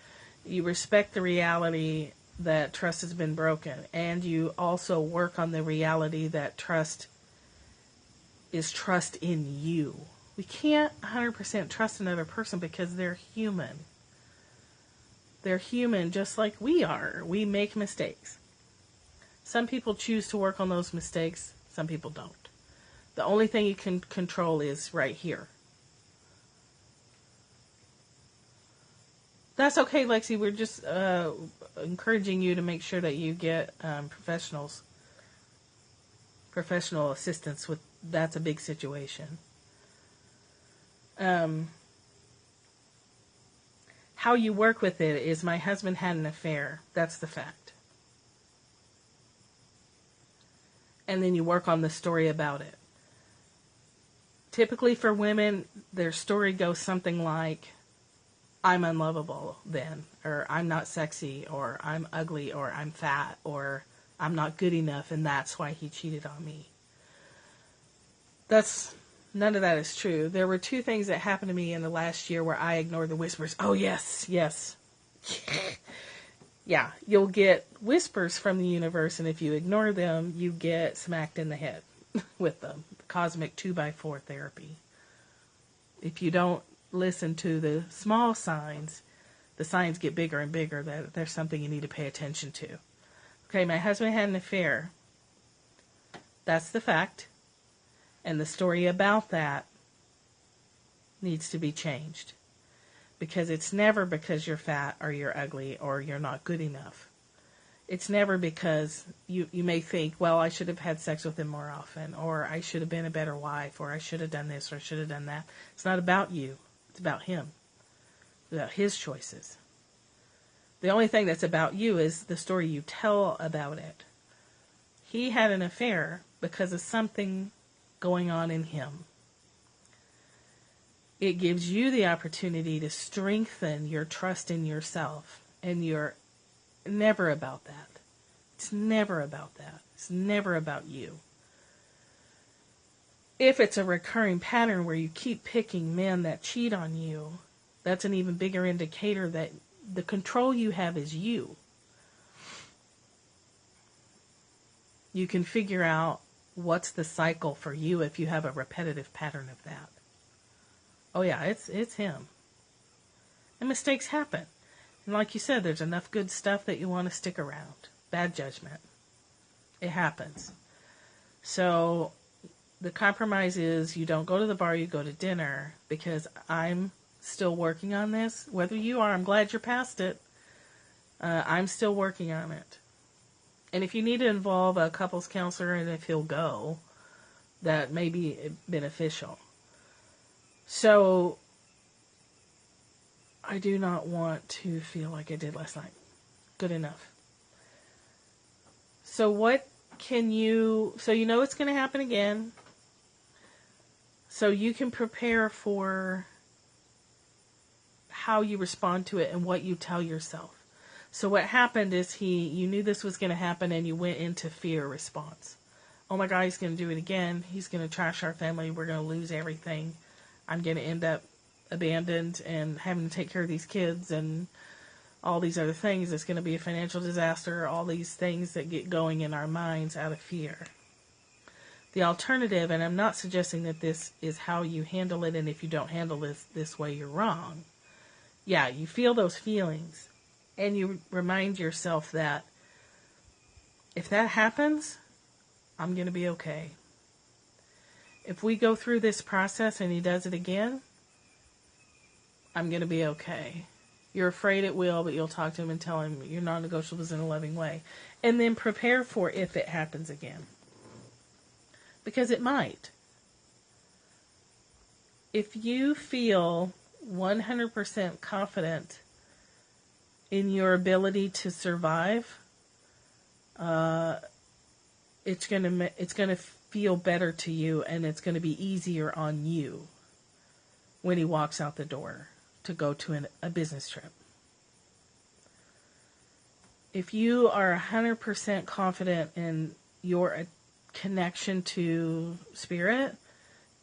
You respect the reality that trust has been broken. And you also work on the reality that trust is trust in you. We can't 100% trust another person because they're human. They're human just like we are. We make mistakes. Some people choose to work on those mistakes. Some people don't. The only thing you can control is right here. That's okay, Lexi. We're just encouraging you to make sure that you get professional assistance with. That's a big situation. How you work with it is my husband had an affair. That's the fact. And then you work on the story about it. Typically for women, their story goes something like, I'm unlovable then, or I'm not sexy, or I'm ugly, or I'm fat, or I'm not good enough, and that's why he cheated on me. None of that is true. There were two things that happened to me in the last year where I ignored the whispers. Oh, yes. Yeah, you'll get whispers from the universe, and if you ignore them, you get smacked in the head with them. Cosmic 2x4 therapy. If you don't listen to the small signs, the signs get bigger and bigger that there's something you need to pay attention to. Okay, my husband had an affair. That's the fact. And the story about that needs to be changed. Because it's never because you're fat or you're ugly or you're not good enough. It's never because you may think, well, I should have had sex with him more often, or I should have been a better wife, or I should have done this, or I should have done that. It's not about you. It's about him. It's about his choices. The only thing that's about you is the story you tell about it. He had an affair because of something going on in him. It gives you the opportunity to strengthen your trust in yourself, and you're never about that. It's never about that. It's never about you. If it's a recurring pattern where you keep picking men that cheat on you, that's an even bigger indicator that the control you have is you. You can figure out what's the cycle for you if you have a repetitive pattern of that. Oh yeah, it's him. And mistakes happen. And like you said, there's enough good stuff that you want to stick around. Bad judgment. It happens. So the compromise is you don't go to the bar, you go to dinner, because I'm still working on this. Whether you are, I'm glad you're past it. I'm still working on it. And if you need to involve a couples counselor, and if he'll go, that may be beneficial. So I do not want to feel like I did last night. Good enough. So what can you, so you know it's going to happen again. So you can prepare for how you respond to it and what you tell yourself. So what happened is you knew this was going to happen and you went into fear response. Oh my God, he's going to do it again. He's going to trash our family. We're going to lose everything. I'm going to end up abandoned and having to take care of these kids and all these other things. It's going to be a financial disaster. All these things that get going in our minds out of fear. The alternative, and I'm not suggesting that this is how you handle it, and if you don't handle this way, you're wrong. yeah, you feel those feelings. And you remind yourself that if that happens, I'm going to be okay. If we go through this process and he does it again, I'm going to be okay. You're afraid it will, but you'll talk to him and tell him your non-negotiables in a loving way. And then prepare for if it happens again. Because it might. If you feel 100% confident in your ability to survive, it's gonna feel better to you, and it's gonna be easier on you when he walks out the door to go to a business trip. If you are 100% confident in your connection to spirit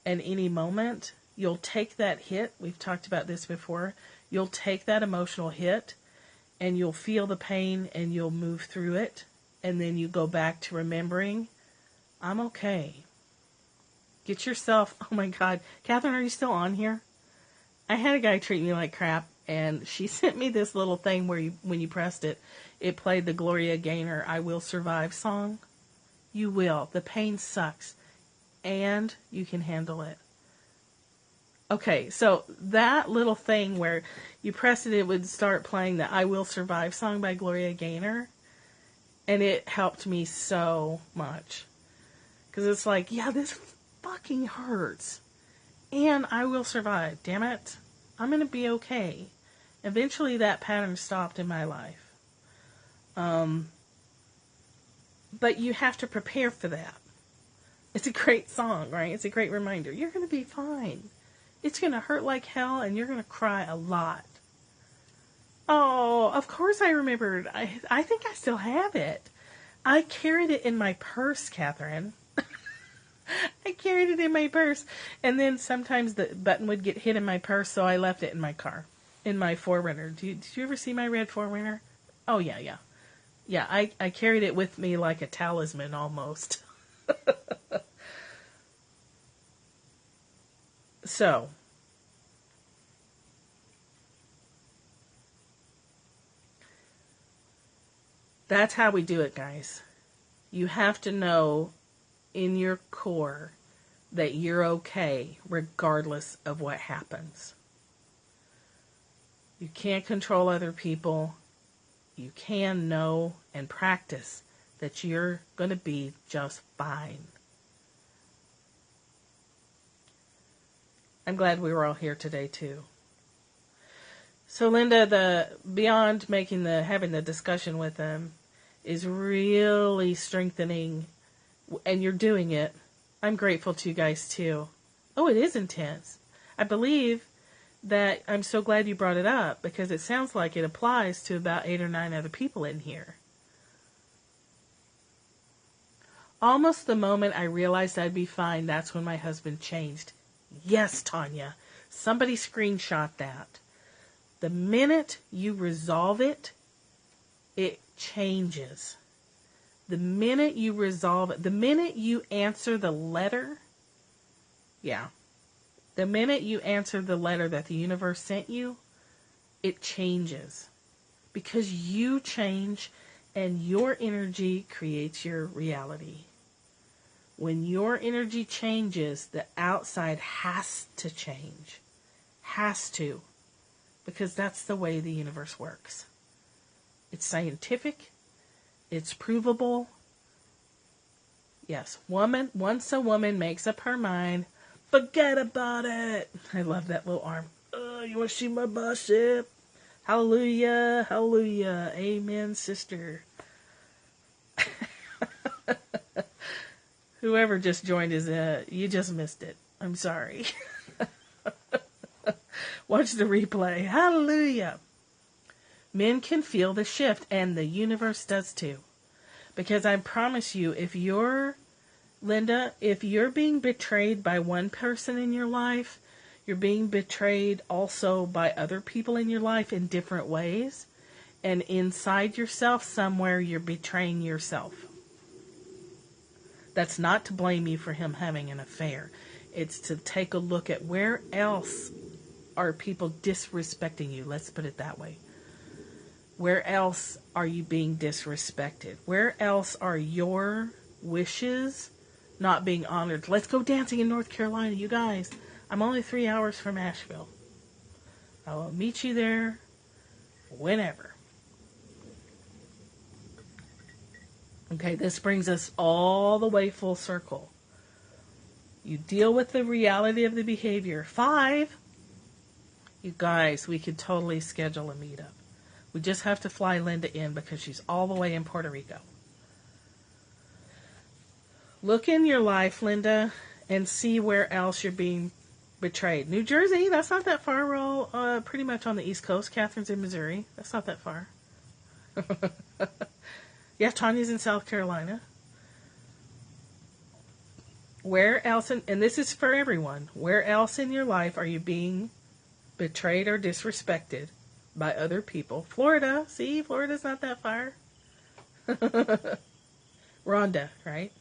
at any moment, you'll take that hit. We've talked about this before. You'll take that emotional hit and you'll feel the pain and you'll move through it. And then you go back to remembering, I'm okay. Get yourself, oh my God. Catherine, are you still on here? I had a guy treat me like crap, and she sent me this little thing where when you pressed it, it played the Gloria Gaynor I Will Survive song. You will. The pain sucks. And you can handle it. Okay, so that little thing where you pressed it, it would start playing the I Will Survive song by Gloria Gaynor. And it helped me so much. Because it's like, yeah, this fucking hurts. And I will survive. Damn it. I'm going to be okay. Eventually that pattern stopped in my life. But you have to prepare for that. It's a great song, right? It's a great reminder. You're going to be fine. It's going to hurt like hell and you're going to cry a lot. Oh, of course I remembered. I think I still have it. I carried it in my purse, Catherine. I carried it in my purse. And then sometimes the button would get hit in my purse, so I left it in my car. In my 4Runner. Did you ever see my red 4Runner? Oh, yeah. Yeah, I carried it with me like a talisman almost. So, that's how we do it, guys. You have to know in your core that you're okay regardless of what happens. You can't control other people. You can know and practice that you're going to be just fine. I'm glad we were all here today too. So Linda, the beyond having the discussion with them is really strengthening, and you're doing it. I'm grateful to you guys too. Oh, it is intense. I believe that I'm so glad you brought it up because it sounds like it applies to about 8 or 9 other people in here. Almost the moment I realized I'd be fine, that's when my husband changed. Yes, Tanya. Somebody screenshot that. The minute you resolve it, it changes. The minute you resolve it, the minute you answer the letter, the minute you answer the letter that the universe sent you, it changes. Because you change and your energy creates your reality. When your energy changes, the outside has to change. Has to. Because that's the way the universe works. It's scientific. It's provable. Yes, once a woman makes up her mind, forget about it. I love that little arm. You want to see my bicep? Hallelujah, hallelujah. Amen, sister. Whoever just joined you just missed it. I'm sorry. Watch the replay. Hallelujah. Men can feel the shift, and the universe does too. Because I promise you, if you're being betrayed by one person in your life, you're being betrayed also by other people in your life in different ways. And inside yourself, somewhere, you're betraying yourself. That's not to blame you for him having an affair. It's to take a look at where else are people disrespecting you? Let's put it that way. Where else are you being disrespected? Where else are your wishes not being honored? Let's go dancing in North Carolina, you guys. I'm only 3 hours from Asheville. I will meet you there whenever. Okay, this brings us all the way full circle. You deal with the reality of the behavior. 5, you guys, we could totally schedule a meetup. We just have to fly Linda in because she's all the way in Puerto Rico. Look in your life, Linda, and see where else you're being betrayed. New Jersey, that's not that far. We're all pretty much on the East Coast. Catherine's in Missouri. That's not that far. Yeah, Tanya's in South Carolina. Where else, and this is for everyone, where else in your life are you being betrayed or disrespected by other people? Florida. See, Florida's not that far. Rhonda, right?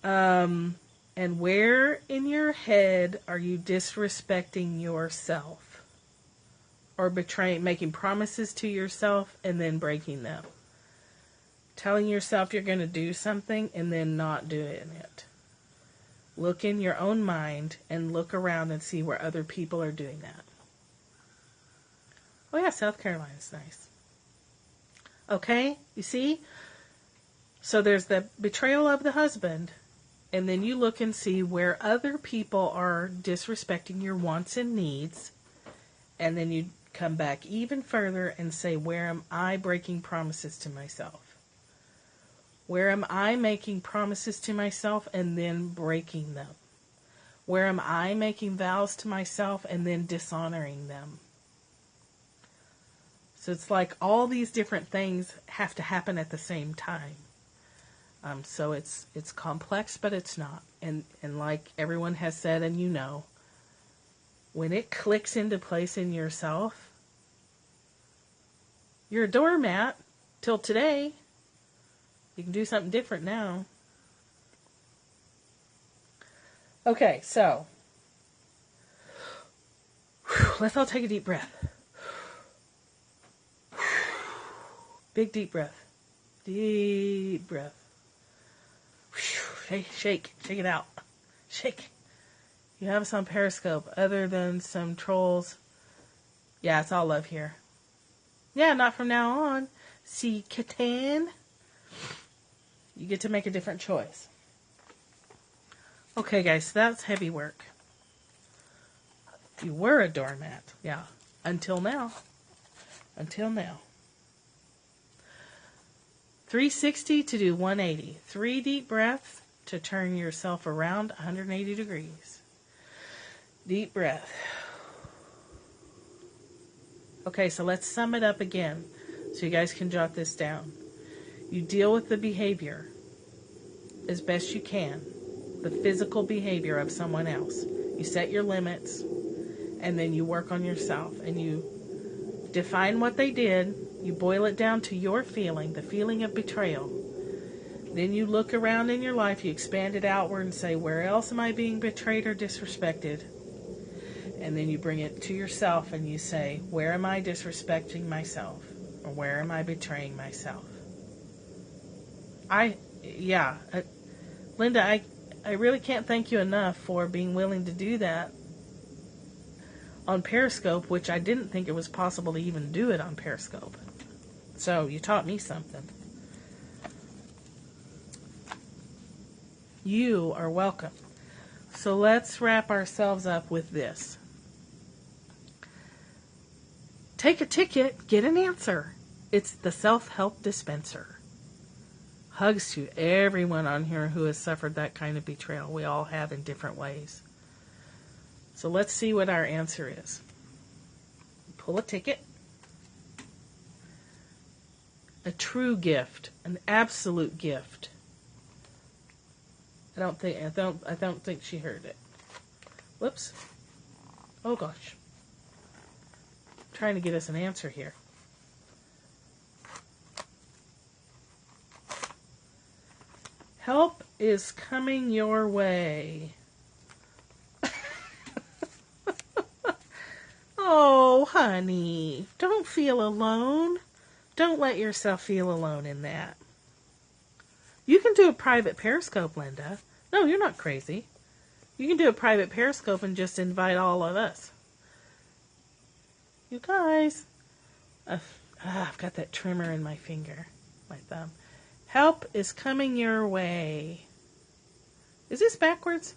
And where in your head are you disrespecting yourself? Or betraying, making promises to yourself and then breaking them? Telling yourself you're going to do something and then not doing it. Look in your own mind and look around and see where other people are doing that. Oh yeah, South Carolina's nice. Okay, you see? So there's the betrayal of the husband, and then you look and see where other people are disrespecting your wants and needs, and then you come back even further and say, where am I breaking promises to myself? Where am I making promises to myself and then breaking them? Where am I making vows to myself and then dishonoring them? So it's like all these different things have to happen at the same time. So it's complex, but it's not. And like everyone has said, and you know, when it clicks into place in yourself, you're a doormat till today. You can do something different now. Okay, so let's all take a deep breath. Big deep breath. Deep breath. Shake it out. Shake. You have us on Periscope other than some trolls. Yeah, it's all love here. Yeah, not from now on. See, Catan. You get to make a different choice. Okay, guys, so that's heavy work. You were a doormat. Yeah. Until now. 360 to do 180. 3 deep breaths to turn yourself around 180 degrees. Deep breath. Okay, so let's sum it up again so you guys can jot this down. You deal with the behavior as best you can, the physical behavior of someone else. You set your limits, and then you work on yourself, and you define what they did. You boil it down to your feeling, the feeling of betrayal. Then you look around in your life, you expand it outward and say, where else am I being betrayed or disrespected? And then you bring it to yourself and you say, where am I disrespecting myself? Or where am I betraying myself? Linda, I really can't thank you enough for being willing to do that on Periscope, which I didn't think it was possible to even do it on Periscope. So you taught me something. You are welcome. So let's wrap ourselves up with this. Take a ticket, get an answer. It's the self-help dispenser. Hugs to everyone on here who has suffered that kind of betrayal. We all have in different ways. So let's see what our answer is. Pull a ticket. A true gift, an absolute gift. I don't think she heard it. Whoops. Oh gosh. I'm trying to get us an answer here. Help is coming your way. Oh, honey, don't feel alone. Don't let yourself feel alone in that. You can do a private Periscope, Linda. No, you're not crazy. You can do a private Periscope and just invite all of us. You guys. I've got that trimmer in my finger, my thumb. Help is coming your way. Is this backwards?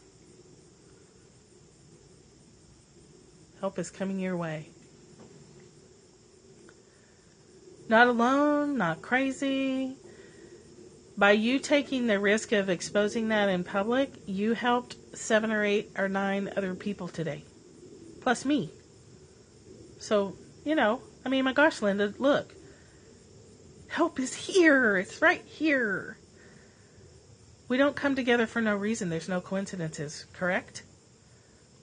Help is coming your way. Not alone, not crazy. By you taking the risk of exposing that in public, you helped 7 or 8 or 9 other people today. Plus me. So, I mean, my gosh, Linda, look. Help is here. It's right here. We don't come together for no reason. There's no coincidences, correct?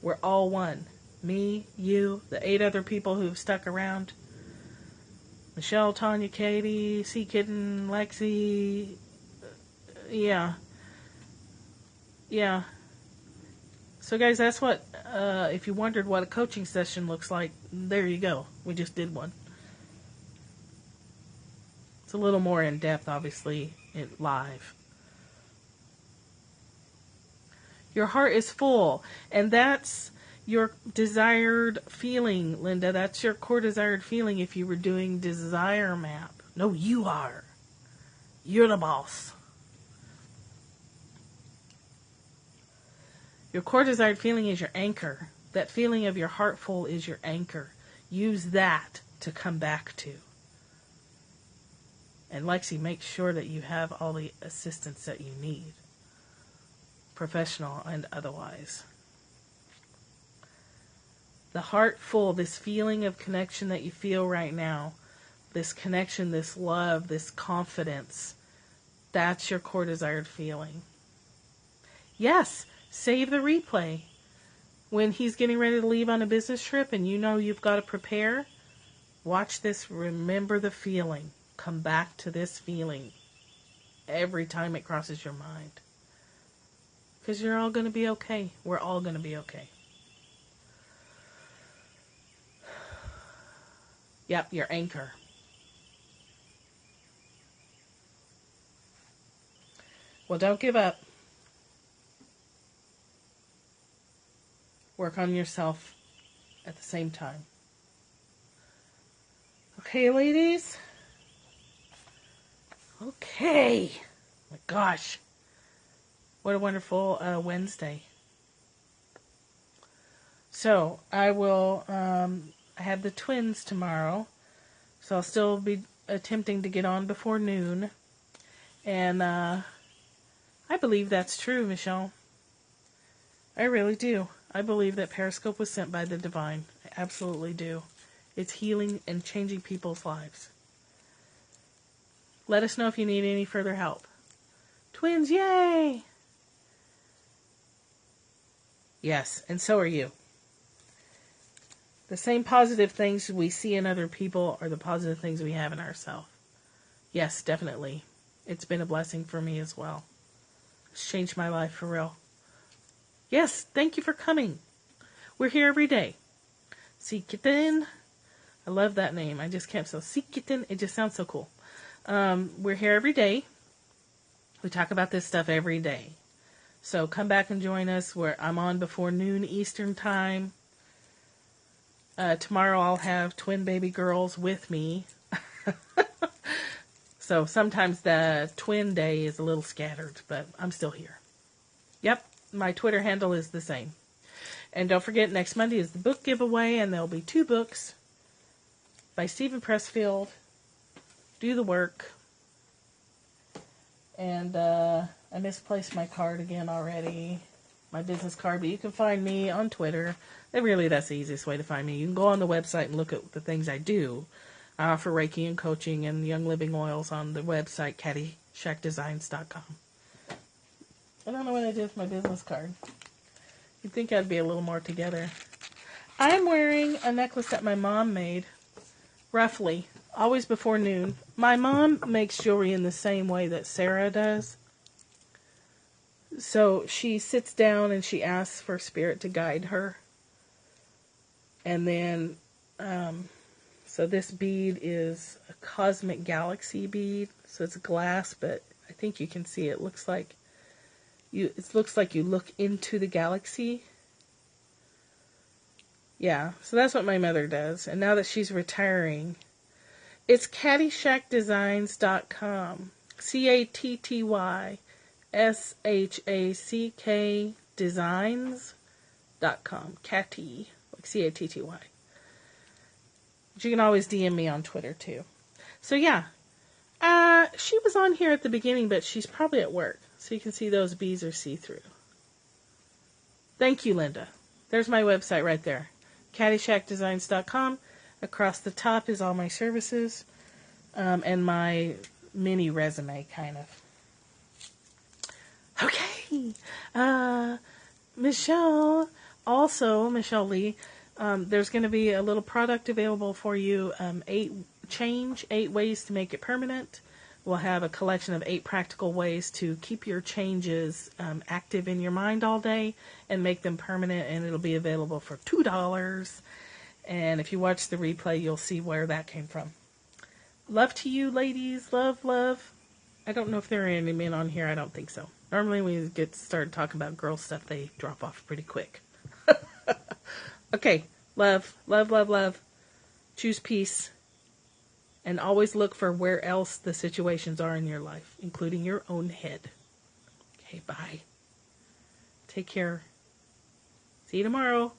We're all one. Me, you, the 8 other people who've stuck around. Michelle, Tanya, Katie, C. Kitten, Lexi. Yeah. So guys, that's what, if you wondered what a coaching session looks like, there you go. We just did one. It's a little more in depth, obviously, live. Your heart is full, and that's your desired feeling, Linda. That's your core desired feeling if you were doing desire map. No, you are. You're the boss. Your core desired feeling is your anchor. That feeling of your heart full is your anchor. Use that to come back to. And Lexi, make sure that you have all the assistance that you need. Professional and otherwise. The heart full, this feeling of connection that you feel right now, this connection, this love, this confidence, that's your core desired feeling. Yes, save the replay. When he's getting ready to leave on a business trip and you know you've got to prepare, watch this, remember the feeling. Come back to this feeling every time it crosses your mind. Because you're all going to be okay. We're all going to be okay. Yep, your anchor. Well, don't give up. Work on yourself at the same time. Okay, ladies? Okay. My gosh. What a wonderful Wednesday. So, I will have the twins tomorrow. So, I'll still be attempting to get on before noon. And I believe that's true, Michelle. I really do. I believe that Periscope was sent by the divine. I absolutely do. It's healing and changing people's lives. Let us know if you need any further help. Twins, yay! Yes, and so are you. The same positive things we see in other people are the positive things we have in ourselves. Yes, definitely. It's been a blessing for me as well. It's changed my life for real. Yes, thank you for coming. We're here every day. Sikitten. I love that name. I just can't say Sikitten. It just sounds so cool. We're here every day. We talk about this stuff every day. So come back and join us. I'm on before noon Eastern time. Tomorrow I'll have twin baby girls with me. So sometimes the twin day is a little scattered, but I'm still here. Yep, my Twitter handle is the same. And don't forget, next Monday is the book giveaway, and there'll be 2 books by Stephen Pressfield. Do the work. And I misplaced my card again already. My business card, but you can find me on Twitter. That's the easiest way to find me. You can go on the website and look at the things I do. I offer Reiki and coaching and Young Living Oils on the website, caddyshackdesigns.com. I don't know what I did with my business card. You'd think I'd be a little more together. I'm wearing a necklace that my mom made, roughly, always before noon. My mom makes jewelry in the same way that Sarah does. So she sits down and she asks for spirit to guide her. And then So this bead is a cosmic galaxy bead. So it's glass, but I think you can see it looks like it looks like you look into the galaxy. Yeah, so that's what my mother does. And now that she's retiring, it's cattyshackdesigns.com. CATTYSHACK designs.com. Catty, like CATTY. But you can always DM me on Twitter too. So yeah, she was on here at the beginning, but she's probably at work. So you can see those bees are see-through. Thank you, Linda. There's my website right there. cattyshackdesigns.com. Across the top is all my services and my mini resume, kind of. Okay. Michelle Lee, there's going to be a little product available for you, 8 ways to make it permanent. We'll have a collection of 8 practical ways to keep your changes active in your mind all day and make them permanent, and it'll be available for $2. And if you watch the replay, you'll see where that came from. Love to you, ladies. Love, love. I don't know if there are any men on here. I don't think so. Normally when we get started talking about girl stuff, they drop off pretty quick. Okay. Love, love, love, love. Choose peace. And always look for where else the situations are in your life, including your own head. Okay, bye. Take care. See you tomorrow.